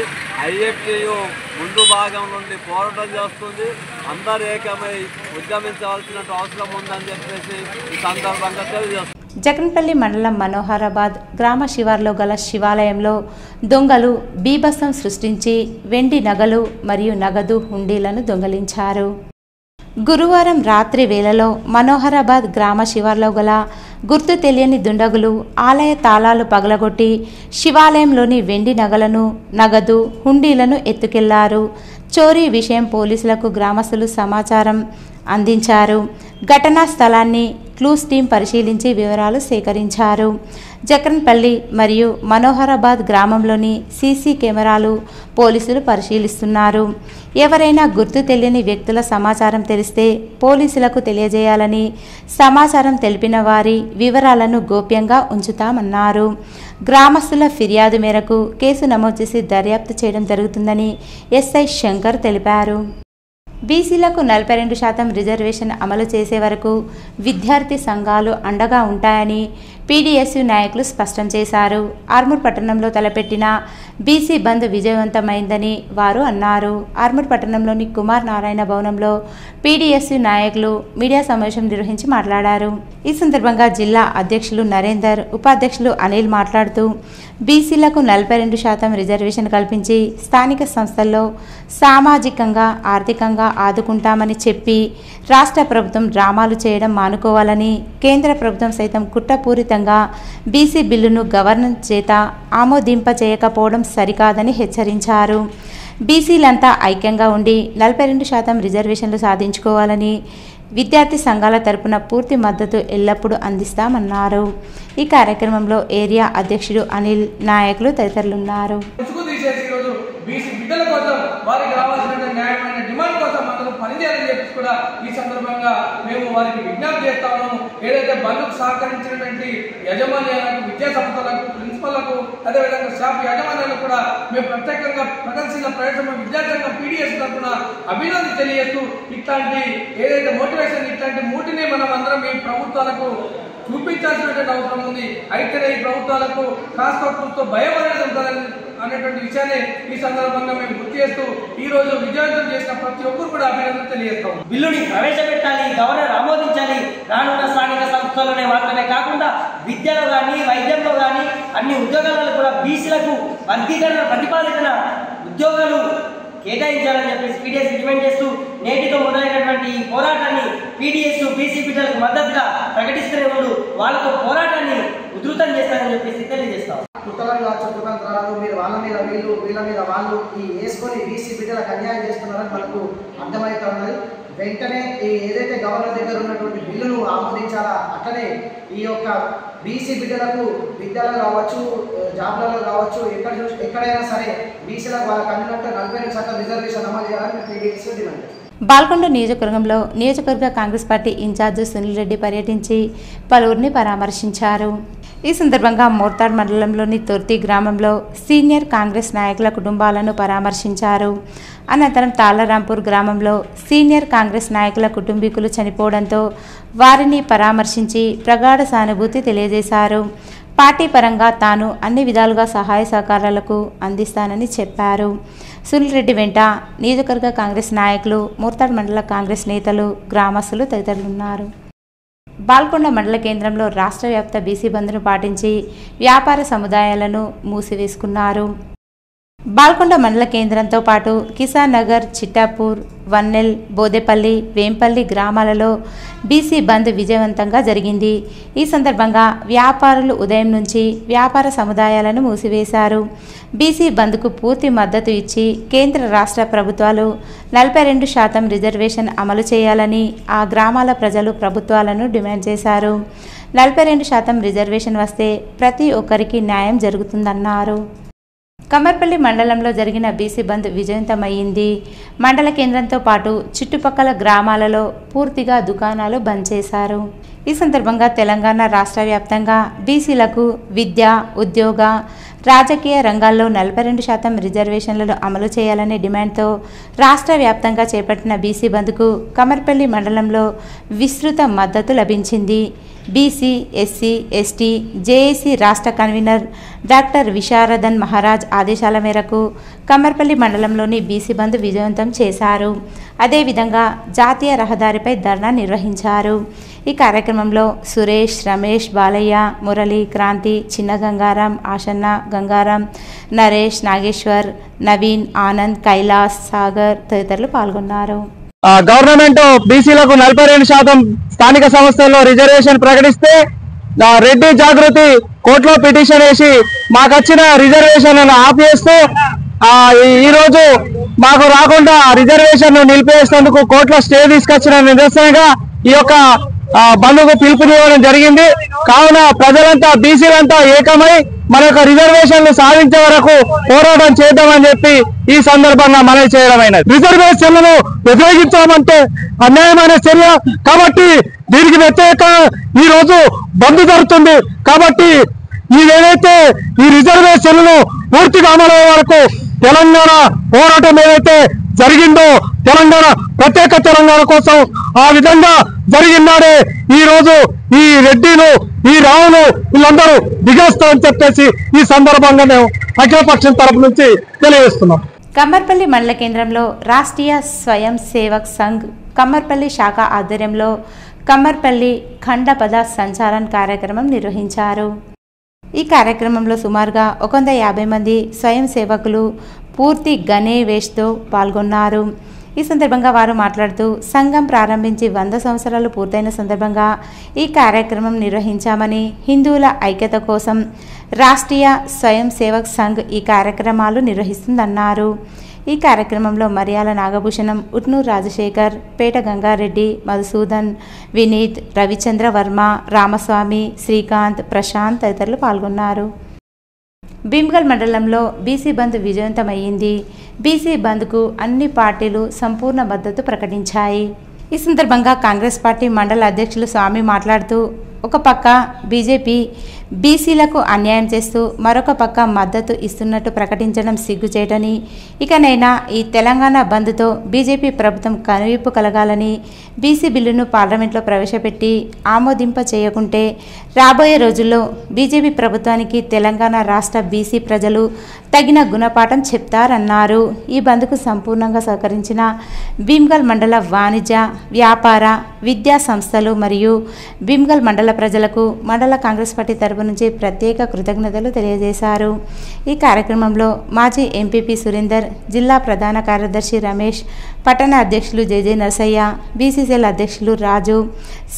IFTU ముందు భాగం నుండి పోరాటం చేస్తుంది. అందరూ ఏకమై ఉద్యమించవలసిన అవసరం ఉందని చెప్పేసి ఈ సందర్భంగా తెలియజేస్తుంది. జగన్పల్లి మండలం మనోహరాబాద్ గ్రామ శివార్లో గల శివాలయంలో దొంగలు బీభత్సం సృష్టించి వెండి నగలు మరియు నగదు హుండీలను దొంగలించారు. గురువారం రాత్రి వేళలో మనోహరాబాద్ గ్రామ శివార్లో గల గుర్తు తెలియని దుండగులు ఆలయ తాళాలు పగలగొట్టి శివాలయంలోని వెండి నగలను, నగదు, హుండీలను ఎత్తుకెళ్లారు. చోరీ విషయం పోలీసులకు గ్రామస్తులు సమాచారం అందించారు. ఘటనా స్థలాన్ని క్లూస్ టీం పరిశీలించి వివరాలు సేకరించారు. జక్రన్పల్లి మరియు మనోహరాబాద్ గ్రామంలోని సీసీ కెమెరాలు పోలీసులు పరిశీలిస్తున్నారు. ఎవరైనా గుర్తు తెలియని వ్యక్తుల సమాచారం తెలిస్తే పోలీసులకు తెలియజేయాలని, సమాచారం తెలిపిన వారి వివరాలను గోప్యంగా ఉంచుతామన్నారు. గ్రామస్తుల ఫిర్యాదు మేరకు కేసు నమోదు చేసి దర్యాప్తు చేయడం జరుగుతుందని ఎస్ఐ శంకర్ తెలిపారు. బీసీలకు 42% రిజర్వేషన్ అమలు చేసే వరకు విద్యార్థి సంఘాలు అండగా ఉంటాయని పీడీఎస్యూ నాయకులు స్పష్టం చేశారు. ఆర్మూర్ పట్టణంలో తలపెట్టిన బీసీ బంద్ విజయవంతమైందని వారు అన్నారు. ఆర్మూర్ పట్టణంలోని కుమార్ నారాయణ భవనంలో పీడీఎస్యూ నాయకులు మీడియా సమావేశం నిర్వహించి మాట్లాడారు. ఈ సందర్భంగా జిల్లా అధ్యక్షులు నరేందర్, ఉపాధ్యక్షులు అనిల్ మాట్లాడుతూ బీసీలకు 42% రిజర్వేషన్ కల్పించి స్థానిక సంస్థల్లో సామాజికంగా, ఆర్థికంగా ఆదుకుంటామని చెప్పి రాష్ట్ర ప్రభుత్వం డ్రామాలు చేయడం మానుకోవాలని, కేంద్ర ప్రభుత్వం సైతం కుట్రపూరితంగా బీసీ బిల్లును గవర్నర్ చేత ఆమోదింపచేయకపోవడం సరికాదని హెచ్చరించారు. బీసీలంతా ఐక్యంగా ఉండి 42% రిజర్వేషన్లు సాధించుకోవాలని విద్యార్థి సంఘాల తరపున పూర్తి మద్దతు ఎల్లప్పుడూ అందిస్తామన్నారు. ఈ కార్యక్రమంలో ఏరియా అధ్యక్షుడు అనిల్, నాయకులు తదితరులున్నారు. బీసీ బిడ్డల కోసం వారికి రావాల్సిన న్యాయమైన డిమాండ్ కోసం అందరూ పనిచేయాలని చెప్పి కూడా ఈ సందర్భంగా మేము వారికి విజ్ఞప్తి చేస్తా ఉన్నాము. ఏదైతే బంధుకు సహకరించినటువంటి యజమానులకు, విద్యా సంస్థలకు, ప్రిన్సిపల్లకు, అదేవిధంగా షాప్ యజమానులకు కూడా మేము ప్రత్యేకంగా ప్రగతిశీల ప్రయత్నం విద్యార్థి పీడీఎస్ తరఫున అభినందన తెలియజేస్తూ ఇట్లాంటి ఏదైతే మోటివేషన్ ఇట్లాంటి మూటిని మనం అందరం ఈ ప్రభుత్వాలకు చూపించాల్సినటువంటి అవసరం ఉంది. అయితేనే ఈ ప్రభుత్వాలకు కాస్త భయం అనేది ఉంటుందని అనేటువంటి విషయాన్ని ఈ సందర్భంగా మేము గుర్తు చేస్తూ ఈ రోజు విజయవంతం చేసిన ప్రతి ఒక్కరు కూడా అభినందన తెలియజేస్తాం. బిల్లుని ప్రవేశపెట్టాలి, గవర్నర్ ఆమోదించాలి. రానున్న స్థానిక సంస్థల్లోనే మాత్రమే కాకుండా విద్యలో కానీ, వైద్యంలో కానీ అన్ని ఉద్యోగాలలో కూడా బీసీలకు వర్గీకరణ, ప్రతిపాదించిన ఉద్యోగాలు కేటాయించాలని చెప్పేసి పీడీఎస్ డిమాండ్ చేస్తూ నేటితో మొదలైనటువంటి ఈ పోరాటాన్ని పీడీఎస్ బీసీ బిడ్డలకు మద్దతుగా ప్రకటిస్తూనే ఉండు వాళ్ళతో పోరాటాన్ని ఉధృతం చేస్తారని చెప్పేసి తెలియజేస్తాం. కుట్రలు కావచ్చు, కుతంత్రాలు, మీరు వాళ్ళ మీద వీళ్ళు, వీళ్ళ మీద వాళ్ళు ఈ వేసుకొని బీసీ బిడ్డలకు అన్యాయం చేస్తున్నారని మనకు అర్థమవుతా ఉన్నది. వెంటనే ఏదైతే గవర్నర్ దగ్గర ఉన్నటువంటి బిల్లును ఆమోదించాలా, అట్లనే ఈ యొక్క బీసీ బిడ్డలకు విద్యలో కావచ్చు, జాబ్లలో కావచ్చు, ఎక్కడైనా సరే బీసీలకు వాళ్ళకి అందినట్టు 42% రిజర్వేషన్ అమలు చేయాలని పీడీఎస్ డిమాండ్. బాల్కొండ నియోజకవర్గంలో నియోజకవర్గ కాంగ్రెస్ పార్టీ ఇన్ఛార్జ్ సునీల్ రెడ్డి పర్యటించి పలువురిని పరామర్శించారు. ఈ సందర్భంగా మోర్తాడ్ మండలంలోని తొర్తి గ్రామంలో సీనియర్ కాంగ్రెస్ నాయకుల కుటుంబాలను పరామర్శించారు. అనంతరం తాళ్లరాంపూర్ గ్రామంలో సీనియర్ కాంగ్రెస్ నాయకుల కుటుంబీకులు చనిపోవడంతో వారిని పరామర్శించి ప్రగాఢ సానుభూతి తెలియజేశారు. పార్టీ పరంగా తాను అన్ని విధాలుగా సహాయ సహకారాలకు అందిస్తానని చెప్పారు. సునీల్ రెడ్డి వెంట నియోజకవర్గ కాంగ్రెస్ నాయకులు, మోర్తాడ్ మండల కాంగ్రెస్ నేతలు, గ్రామస్తులు తదితరులున్నారు. బాల్కొండ మండల కేంద్రంలో రాష్ట్ర వ్యాప్త బీసీ బంద్ను పాటించి వ్యాపార సముదాయాలను మూసివేసుకున్నారు. బాల్కొండ మండల కేంద్రంతో పాటు కిసాన్ నగర్, చిట్టాపూర్, వన్నెల్, బోదెపల్లి, వేంపల్లి గ్రామాలలో బీసీ బంద్ విజయవంతంగా జరిగింది. ఈ సందర్భంగా వ్యాపారులు ఉదయం నుంచి వ్యాపార సముదాయాలను మూసివేశారు. బీసీ బంద్కు పూర్తి మద్దతు ఇచ్చి కేంద్ర రాష్ట్ర ప్రభుత్వాలు 42% రిజర్వేషన్ అమలు చేయాలని ఆ గ్రామాల ప్రజలు ప్రభుత్వాలను డిమాండ్ చేశారు. 42% రిజర్వేషన్ వస్తే ప్రతి ఒక్కరికి న్యాయం జరుగుతుందన్నారు. కమర్పల్లి మండలంలో జరిగిన బీసీ బంద్ విజయవంతమైంది. మండల కేంద్రంతో పాటు చుట్టుపక్కల గ్రామాలలో పూర్తిగా దుకాణాలు బంద్ చేశారు. ఈ సందర్భంగా తెలంగాణ రాష్ట్ర వ్యాప్తంగా బీసీలకు విద్య, ఉద్యోగ, రాజకీయ రంగాల్లో 42% రిజర్వేషన్లను అమలు చేయాలనే డిమాండ్తో రాష్ట్ర వ్యాప్తంగా చేపట్టిన బీసీ బంద్కు కమర్పల్లి మండలంలో విస్తృత మద్దతు లభించింది. బీసీ, ఎస్సీ, ఎస్టీ, జేఏసీ రాష్ట్ర కన్వీనర్ డాక్టర్ విశారదన్ మహారాజ్ ఆదేశాల మేరకు కమర్పల్లి మండలంలోని బీసీ బంద్ విజయవంతం చేశారు. అదేవిధంగా జాతీయ రహదారిపై ధర్నా నిర్వహించారు. ఈ కార్యక్రమంలో సురేష్, రమేష్, బాలయ్య, మురళి, క్రాంతి, చిన్న గంగారాం, ఆశన్న, గంగారాం, నరేష్, నాగేశ్వర్, నవీన్, ఆనంద్, కైలాస్, సాగర్ తదితరులు పాల్గొన్నారు. గవర్నమెంట్ బీసీలకు 42% స్థానిక సంస్థల్లో రిజర్వేషన్ ప్రకటిస్తే రెడ్డి జాగృతి కోర్టులో పిటిషన్ వేసి మాకు వచ్చిన రిజర్వేషన్లను ఆపేస్తూ ఈ రోజు మాకు రాకుండా రిజర్వేషన్ నిలిపేసేందుకు కోర్టులో స్టే తీసుకొచ్చిన నిదర్శనంగా ఈ యొక్క బంధుకు పిలుపునివ్వడం జరిగింది. కావున ప్రజలంతా బీసీలంతా ఏకమై మన యొక్క రిజర్వేషన్లు సాధించే వరకు పోరాటం చేద్దామని చెప్పి ఈ సందర్భంగా మనవి చేయడమైనది. రిజర్వేషన్లను వ్యతిరేకించామంటే అన్యాయమైన చర్య కాబట్టి దీనికి వ్యతిరేకంగా ఈ రోజు బంద్ జరుగుతుంది. కాబట్టి ఏదైతే ఈ రిజర్వేషన్లను పూర్తిగా అమలయ్యే వరకు తెలంగాణ పోరాటం ఏదైతే జరిగిందో తెలంగాణ ప్రత్యేక తెలంగాణ కోసం ఆ విధంగా జరిగినాడే ఈ రోజు ఈ రెడ్డిలు ఈ రావులు వీళ్ళందరూ దిగేస్తామని చెప్పేసి ఈ సందర్భంగా మేము అఖిలపక్షం తరపు నుంచి తెలియజేస్తున్నాం. కమ్మర్పల్లి మండల కేంద్రంలో రాష్ట్రీయ స్వయం సేవక్ సంఘ్ కమ్మర్పల్లి శాఖ ఆధ్వర్యంలో కమ్మర్పల్లి ఖండ పద సంచాలన్ కార్యక్రమం నిర్వహించారు. ఈ కార్యక్రమంలో సుమారుగా 150 మంది స్వయం సేవకులు పూర్తి గణేవేష్తో పాల్గొన్నారు. ఈ సందర్భంగా వారు మాట్లాడుతూ సంఘం ప్రారంభించి 100 సంవత్సరాలు పూర్తయిన సందర్భంగా ఈ కార్యక్రమం నిర్వహించామని, హిందువుల ఐక్యత కోసం రాష్ట్రీయ స్వయం సేవక్ సంఘ్ ఈ కార్యక్రమాలు నిర్వహిస్తుందన్నారు. ఈ కార్యక్రమంలో మరియాల నాగభూషణం, ఉట్నూరు రాజశేఖర్, పేట గంగారెడ్డి, మధుసూదన్, వినీత్, రవిచంద్ర వర్మ, రామస్వామి, శ్రీకాంత్, ప్రశాంత్ తదితరులు పాల్గొన్నారు. భీమ్గల్ మండలంలో బీసీ బంద్ విజయవంతమయ్యింది. బీసీ బంద్కు అన్ని పార్టీలు సంపూర్ణ మద్దతు ప్రకటించాయి. ఈ సందర్భంగా కాంగ్రెస్ పార్టీ మండల అధ్యక్షులు స్వామి మాట్లాడుతూ ఒక పక్క బీజేపీ బీసీలకు అన్యాయం చేస్తూ మరొక పక్క మద్దతు ఇస్తున్నట్టు ప్రకటించడం సిగ్గుచేటని, ఇకనైనా ఈ తెలంగాణ బంద్తో బీజేపీ ప్రభుత్వం కనువిప్పు కలగాలని, బీసీ బిల్లును పార్లమెంట్లో ప్రవేశపెట్టి ఆమోదింప చేయకుంటే రాబోయే రోజుల్లో బీజేపీ ప్రభుత్వానికి తెలంగాణ రాష్ట్ర బీసీ ప్రజలు తగిన గుణపాఠం చెప్తారన్నారు. ఈ బంద్కు సంపూర్ణంగా సహకరించిన భీమ్గల్ మండల వాణిజ్య, వ్యాపార, విద్యా సంస్థలు మరియు భీమ్గల్ మండల ప్రజలకు మండల కాంగ్రెస్ పార్టీ తరపు నుంచి ప్రత్యేక కృతజ్ఞతలు తెలియజేశారు. ఈ కార్యక్రమంలో మాజీ ఎంపీపీ సురేందర్, జిల్లా ప్రధాన కార్యదర్శి రమేష్, పట్టణ అధ్యక్షులు జేజే నరసయ్య, బీసీసీఎల్ అధ్యక్షులు రాజు,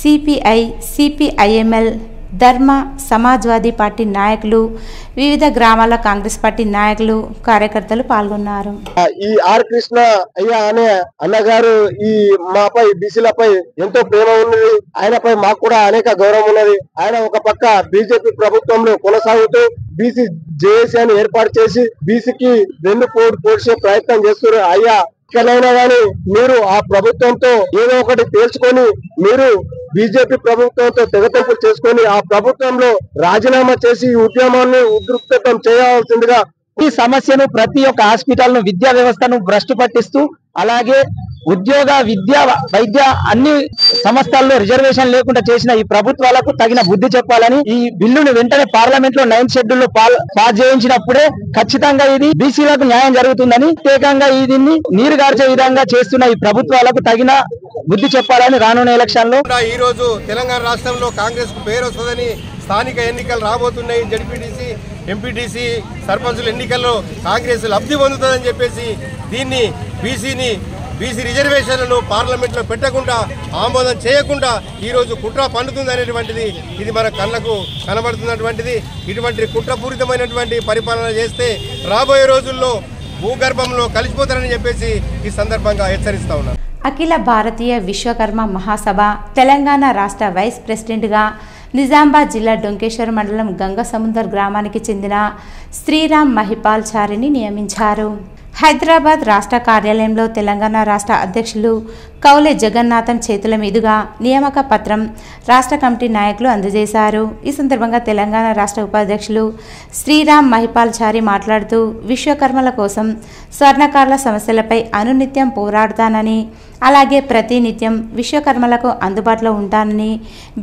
సిపిఐ, సిపిఐఎంఎల్, ధర్మ, సమాజ్వాదీ పార్టీ నాయకులు, వివిధ గ్రామాల కాంగ్రెస్ పార్టీ నాయకులు, కార్యకర్తలు పాల్గొన్నారు. ఈ ఆర్ కృష్ణ అయ్య అనే అన్నగారు ఈ మాపై బీసీలపై ఎంతో ప్రేమ ఉన్నది. ఆయనపై మాకు కూడా అనేక గౌరవం ఉన్నది. ఆయన ఒక పక్క బీజేపీ ప్రభుత్వంలో కొనసాగుతూ బీసీ జేఏసీ అని ఏర్పాటు చేసి బీసీకి వెన్నుపోటు పొడిచే ప్రయత్నం చేస్తున్నారు. అయ్యా ఎక్కడైనా కానీ మీరు ఆ ప్రభుత్వంతో ఏదో ఒకటి తేల్చుకొని మీరు బీజేపీ ప్రభుత్వంతో తెగతెంపులు చేసుకొని ఆ ప్రభుత్వంలో రాజీనామా చేసి ఈ ఉద్యమాన్ని ఉధృతం చేయాల్సిందిగా. ఈ సమస్యను ప్రతి ఒక్క హాస్పిటల్ ను, విద్యా వ్యవస్థను భ్రష్టు పట్టిస్తూ, అలాగే ఉద్యోగ, విద్య, వైద్య అన్ని సంస్థల్లో రిజర్వేషన్ లేకుండా చేసిన ఈ ప్రభుత్వాలకు తగిన బుద్ధి చెప్పాలని, ఈ బిల్లును వెంటనే పార్లమెంట్ లో 9th షెడ్యూల్ లో పాస్ చేయించినప్పుడే ఖచ్చితంగా ఇది బీసీలకు న్యాయం జరుగుతుందని, ప్రత్యేకంగా దీన్ని నీరుగార్చే విధంగా చేస్తున్న ఈ ప్రభుత్వాలకు తగిన బుద్ధి చెప్పాలని రానున్న ఎలక్షన్ లో. ఈ రోజు తెలంగాణ రాష్ట్రంలో కాంగ్రెస్ కు పేరు వస్తుందని, స్థానిక ఎన్నికలు రాబోతున్నాయి, జడ్పీటీసీ, ఎంపీటీసీ, సర్పంచుల ఎన్నికల్లో కాంగ్రెస్ లబ్ధి పొందుతుందని చెప్పేసి దీన్ని బీసీ రిజర్వేషన్లను పార్లమెంట్ లో పెట్టకుండా, ఆమోదం చేయకుండా ఈ రోజు కుట్ర పన్నుతుంది అనేటువంటిది ఇది మన కళ్ళకు కనబడుతున్నటువంటిది. ఇటువంటి కుట్రపూరితమైనటువంటి పరిపాలన చేస్తే రాబోయే రోజుల్లో భూగర్భంలో కలిసిపోతారని చెప్పేసి ఈ సందర్భంగా హెచ్చరిస్తా ఉన్నారు. అఖిల భారతీయ విశ్వకర్మ మహాసభ తెలంగాణ రాష్ట్ర వైస్ ప్రెసిడెంట్గా నిజామాబాద్ జిల్లా డొంకేశ్వర్ మండలం గంగసముద్ర గ్రామానికి చెందిన శ్రీరామ్ మహిపాల్ చారిని నియమించారు. హైదరాబాద్ రాష్ట్ర కార్యాలయంలో తెలంగాణ రాష్ట్ర అధ్యక్షులు కౌలే జగన్నాథం చేతుల మీదుగా నియామక పత్రం రాష్ట్ర కమిటీ నాయకులు అందజేశారు. ఈ సందర్భంగా తెలంగాణ రాష్ట్ర ఉపాధ్యక్షులు శ్రీరామ్ మహిపాల్ చారి మాట్లాడుతూ విశ్వకర్మల కోసం, స్వర్ణకారుల సమస్యలపై అనునిత్యం పోరాడుతానని, అలాగే ప్రతినిత్యం విశ్వకర్మలకు అందుబాటులో ఉంటానని,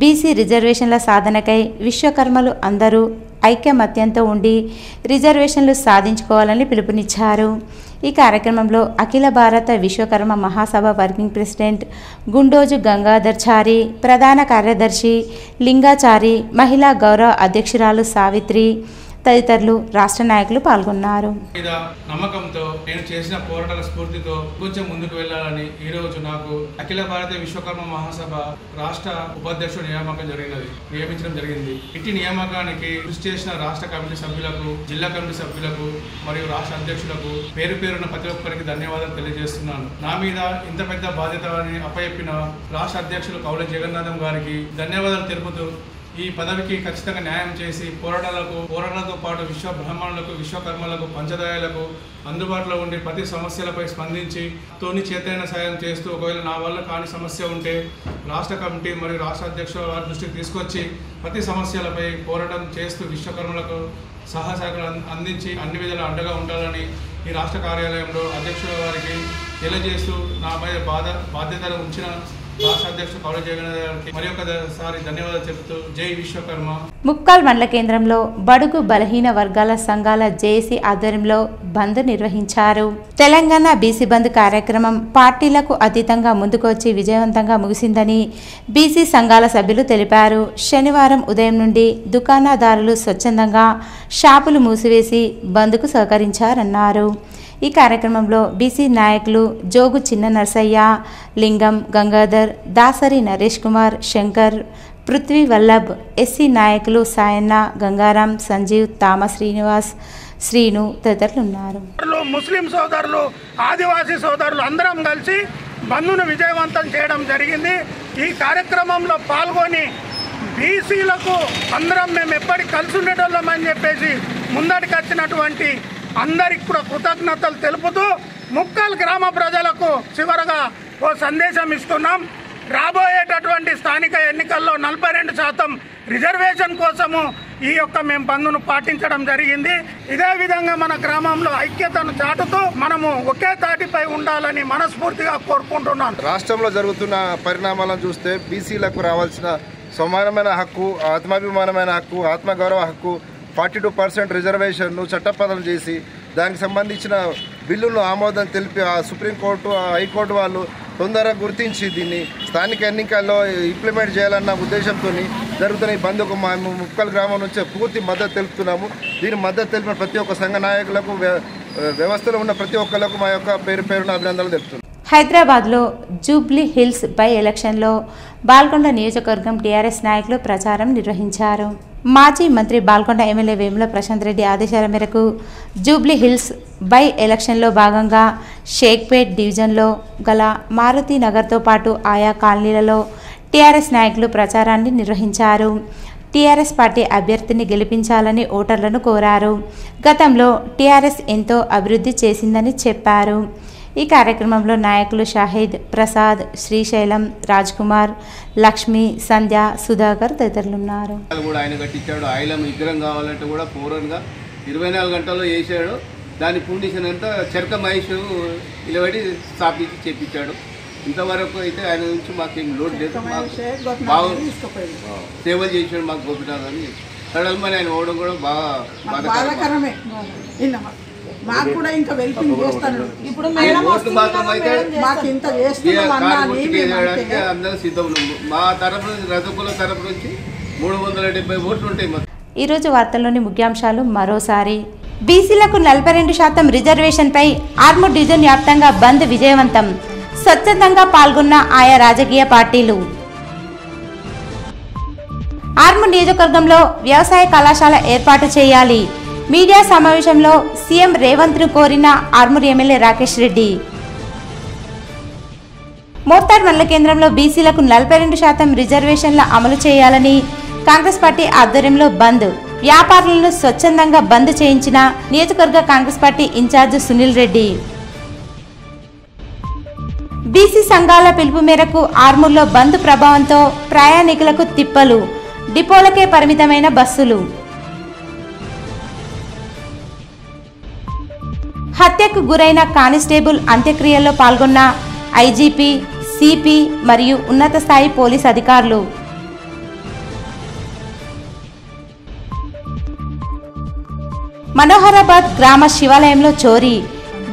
బీసీ రిజర్వేషన్ల సాధనకై విశ్వకర్మలు అందరూ ఐక్యమత్యంతో ఉండి రిజర్వేషన్లు సాధించుకోవాలని పిలుపునిచ్చారు. ఈ కార్యక్రమంలో అఖిల భారత విశ్వకర్మ మహాసభ వర్కింగ్ ప్రెసిడెంట్ గుండోజు గంగాధర్ చారి, ప్రధాన కార్యదర్శి లింగాచారి, మహిళా గౌరవ అధ్యక్షురాలు సావిత్రి, తదితరులు రాష్ట్ర నాయకులు పాల్గొన్నారు. నమ్మకంతో నేను చేసిన పోరాటాల స్ఫూర్తితో కొంచెం ముందుకు వెళ్లాలని ఈ రోజు నాకు అఖిల భారతీయ విశ్వకర్మ మహాసభ రాష్ట్ర ఉపాధ్యక్షుడు నియమించడం జరిగింది. ఇట్టి నియామకానికి కృషి చేసిన రాష్ట్ర కమిటీ సభ్యులకు, జిల్లా కమిటీ సభ్యులకు మరియు రాష్ట్ర అధ్యక్షులకు పేరు పేరున ప్రతి ఒక్కరికి ధన్యవాదాలు తెలియజేస్తున్నాను. నా మీద ఇంత పెద్ద బాధ్యతని అప్పచెప్పిన రాష్ట్ర అధ్యక్షులు కౌల జగన్నాథం గారికి ధన్యవాదాలు తెలుపుతూ ఈ పదవికి ఖచ్చితంగా న్యాయం చేసి పోరాటాలతో పాటు విశ్వ బ్రాహ్మణులకు, విశ్వకర్మలకు, పంచదాయాలకు అందుబాటులో ఉండి ప్రతి సమస్యలపై స్పందించి తోని చేతైన సాయం చేస్తూ ఒకవేళ నా వల్ల కాని సమస్య ఉంటే రాష్ట్ర కమిటీ మరియు రాష్ట్ర అధ్యక్షుల వారి దృష్టికి తీసుకొచ్చి ప్రతి సమస్యలపై పోరాటం చేస్తూ విశ్వకర్మలకు సహాయసహకారాలు అందించి అన్ని విధాలు అండగా ఉండాలని ఈ రాష్ట్ర కార్యాలయంలో అధ్యక్షుల వారికి తెలియజేస్తూ నాపై బాధ్యతలు ఉంచిన రాష్ట్ర అధ్యక్షుడు కౌల జగన్నాథ్ గారికి మరొకసారి ధన్యవాదాలు చెబుతూ జై విశ్వకర్మ. ముప్కాల్ మండల కేంద్రంలో బడుగు బలహీన వర్గాల సంఘాల జేఏసీ ఆధ్వర్యంలో బంద్ నిర్వహించారు. తెలంగాణ బీసీ బంద్ కార్యక్రమం పార్టీలకు అతీతంగా ముందుకొచ్చి విజయవంతంగా ముగిసిందని బీసీ సంఘాల సభ్యులు తెలిపారు. శనివారం ఉదయం నుండి దుకాణదారులు స్వచ్ఛందంగా షాపులు మూసివేసి బంద్కు సహకరించారన్నారు. ఈ కార్యక్రమంలో బీసీ నాయకులు జోగు చిన్న నర్సయ్య, లింగం, గంగాధర్, దాసరి నరేష్ కుమార్, శంకర్, పృథ్వీ వల్లభ్, ఎస్సీ నాయకులు సాయన్న, గంగారాం, సంజీవ్, తామ శ్రీనివాస్, శ్రీను తదితరులు ఉన్నారు. ముస్లిం సోదరులు, ఆదివాసీ సోదరులు అందరం కలిసి బంద్ను విజయవంతం చేయడం జరిగింది. ఈ కార్యక్రమంలో పాల్గొని బీసీలకు అందరం మేము ఎప్పటికి కలిసి ఉండేటోళ్ళమని చెప్పేసి ముందటికి వచ్చినటువంటి అందరికి కూడా కృతజ్ఞతలు తెలుపుతూ ముప్కాల్ గ్రామ ప్రజలకు చివరగా ఓ సందేశం ఇస్తున్నాం. రాబోయేటటువంటి స్థానిక ఎన్నికల్లో 42% రిజర్వేషన్ కోసము ఈ యొక్క మేము బంద్ను పాటించడం జరిగింది. ఇదే విధంగా మన గ్రామంలో ఐక్యతను చాటుతూ మనము ఒకే తాటిపై ఉండాలని మనస్ఫూర్తిగా కోరుకుంటున్నాను. రాష్ట్రంలో జరుగుతున్న పరిణామాలను చూస్తే బీసీలకు రావాల్సిన సమానమైన హక్కు, ఆత్మాభిమానమైన హక్కు, ఆత్మగౌరవ హక్కు, 42% రిజర్వేషన్ను చట్టబద్ధం చేసి దానికి సంబంధించిన బిల్లును ఆమోదం తెలిపి ఆ సుప్రీంకోర్టు, హైకోర్టు వాళ్ళు తొందరగా గుర్తించి దీన్ని స్థానిక ఎన్నికల్లో ఇంప్లిమెంట్ చేయాలన్న ఉద్దేశంతో జరుగుతున్న ఈ బంద్కు మేము ముప్కాల్ గ్రామం నుంచి పూర్తి మద్దతు తెలుపుతున్నాము. దీని మద్దతు తెలిపిన ప్రతి ఒక్క సంఘ నాయకులకు, వ్యవస్థలో ఉన్న ప్రతి ఒక్కరికి మా యొక్క పేరున అభినందనలు తెలుపుతున్నాం. హైదరాబాద్లో జూబ్లీ హిల్స్ బై ఎలక్షన్లో బాల్కొండ నియోజకవర్గం టీఆర్ఎస్ నాయకులు ప్రచారం నిర్వహించారు. మాజీ మంత్రి బాల్కొండ ఎమ్మెల్యే వేముల ప్రశాంత్ రెడ్డి ఆదేశాల మేరకు జూబ్లీ హిల్స్ బై ఎలక్షన్లో భాగంగా షేక్పేట్ డివిజన్లో గల మారుతి నగర్తో పాటు ఆయా కాలనీలలో టీఆర్ఎస్ నాయకులు ప్రచారాన్ని నిర్వహించారు. టీఆర్ఎస్ పార్టీ అభ్యర్థిని గెలిపించాలని ఓటర్లను కోరారు. గతంలో టీఆర్ఎస్ ఎంతో అభివృద్ధి చేసిందని చెప్పారు. ఈ కార్యక్రమంలో నాయకులు షాహిద్, ప్రసాద్, శ్రీశైలం, రాజ్ కుమార్, లక్ష్మి, సంధ్య, సుధాకర్ తదితరులు ఉన్నారు. ఆయన కట్టించాడు. ఐలం విగ్రహం కావాలంటే కూడా పూర్వంగా 24 గంటల్లో చేశాడు. దాని ఫౌండేషన్ అంతా చెరక మహేష్ నిలబడి స్థాపించి చేపించాడు. ఇంతవరకు అయితే ఆయన నుంచి మాకేం లోడ్ లేదు. బాగా సేవలు చేశాడు మాకు గోపినాథ్ అని. సడల్మని ఆయన ఓవడం కూడా బాధాకరమే. మాకు కూడా ఇంకా వెల్పింగ్ చేస్తాను. ఇప్పుడు మాకు ఇంత అందరూ సిద్ధం. మా తరపు నుంచి, రజకుల తరపు నుంచి 370 ఓట్లు ఉంటాయి. ఈరోజు వార్తల్లోని ముఖ్యాంశాలు మరోసారి. బీసీలకు 42% రిజర్వేషన్పై ఆర్మూర్ డివిజన్ వ్యాప్తంగా బంద్ విజయవంతం. స్వచ్ఛందంగా పాల్గొన్న ఆయా రాజకీయ పార్టీలు. ఆర్మూర్ నియోజకవర్గంలో వ్యవసాయ కళాశాల ఏర్పాటు చేయాలి. మీడియా సమావేశంలో సీఎం రేవంత్ను కోరిన ఆర్మూర్ ఎమ్మెల్యే రాకేష్ రెడ్డి. మోర్తాడ్ మండల కేంద్రంలో బీసీలకు 42% రిజర్వేషన్ల అమలు చేయాలని కాంగ్రెస్ పార్టీ ఆధ్వర్యంలో బంద్. వ్యాపారులను స్వచ్ఛందంగా బంద్ చేయించిన నియోజకవర్గ Congress party incharge Sunil Reddy. BC సంఘాల పిలుపు మేరకు ఆర్మూర్లో బంద్ ప్రభావంతో ప్రయాణికులకు తిప్పలు. డిపోలకే పరిమితమైన బస్సులు. హత్యకు గురైన కానిస్టేబుల్ అంత్యక్రియల్లో పాల్గొన్న ఐజీపీ, సిపి మరియు ఉన్నత స్థాయి పోలీస్ అధికారులు. మనోహరాబాద్ గ్రామ శివాలయంలో చోరీ.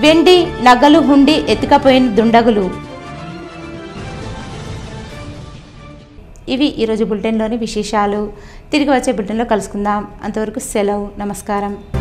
వెండి, నగలు, హుండీ ఎత్తుకపోయిన దుండగులు. ఇవి ఈరోజు బులెటిన్లోని విశేషాలు. తిరిగి వచ్చే బులెటిన్లో కలుసుకుందాం. అంతవరకు సెలవు. నమస్కారం.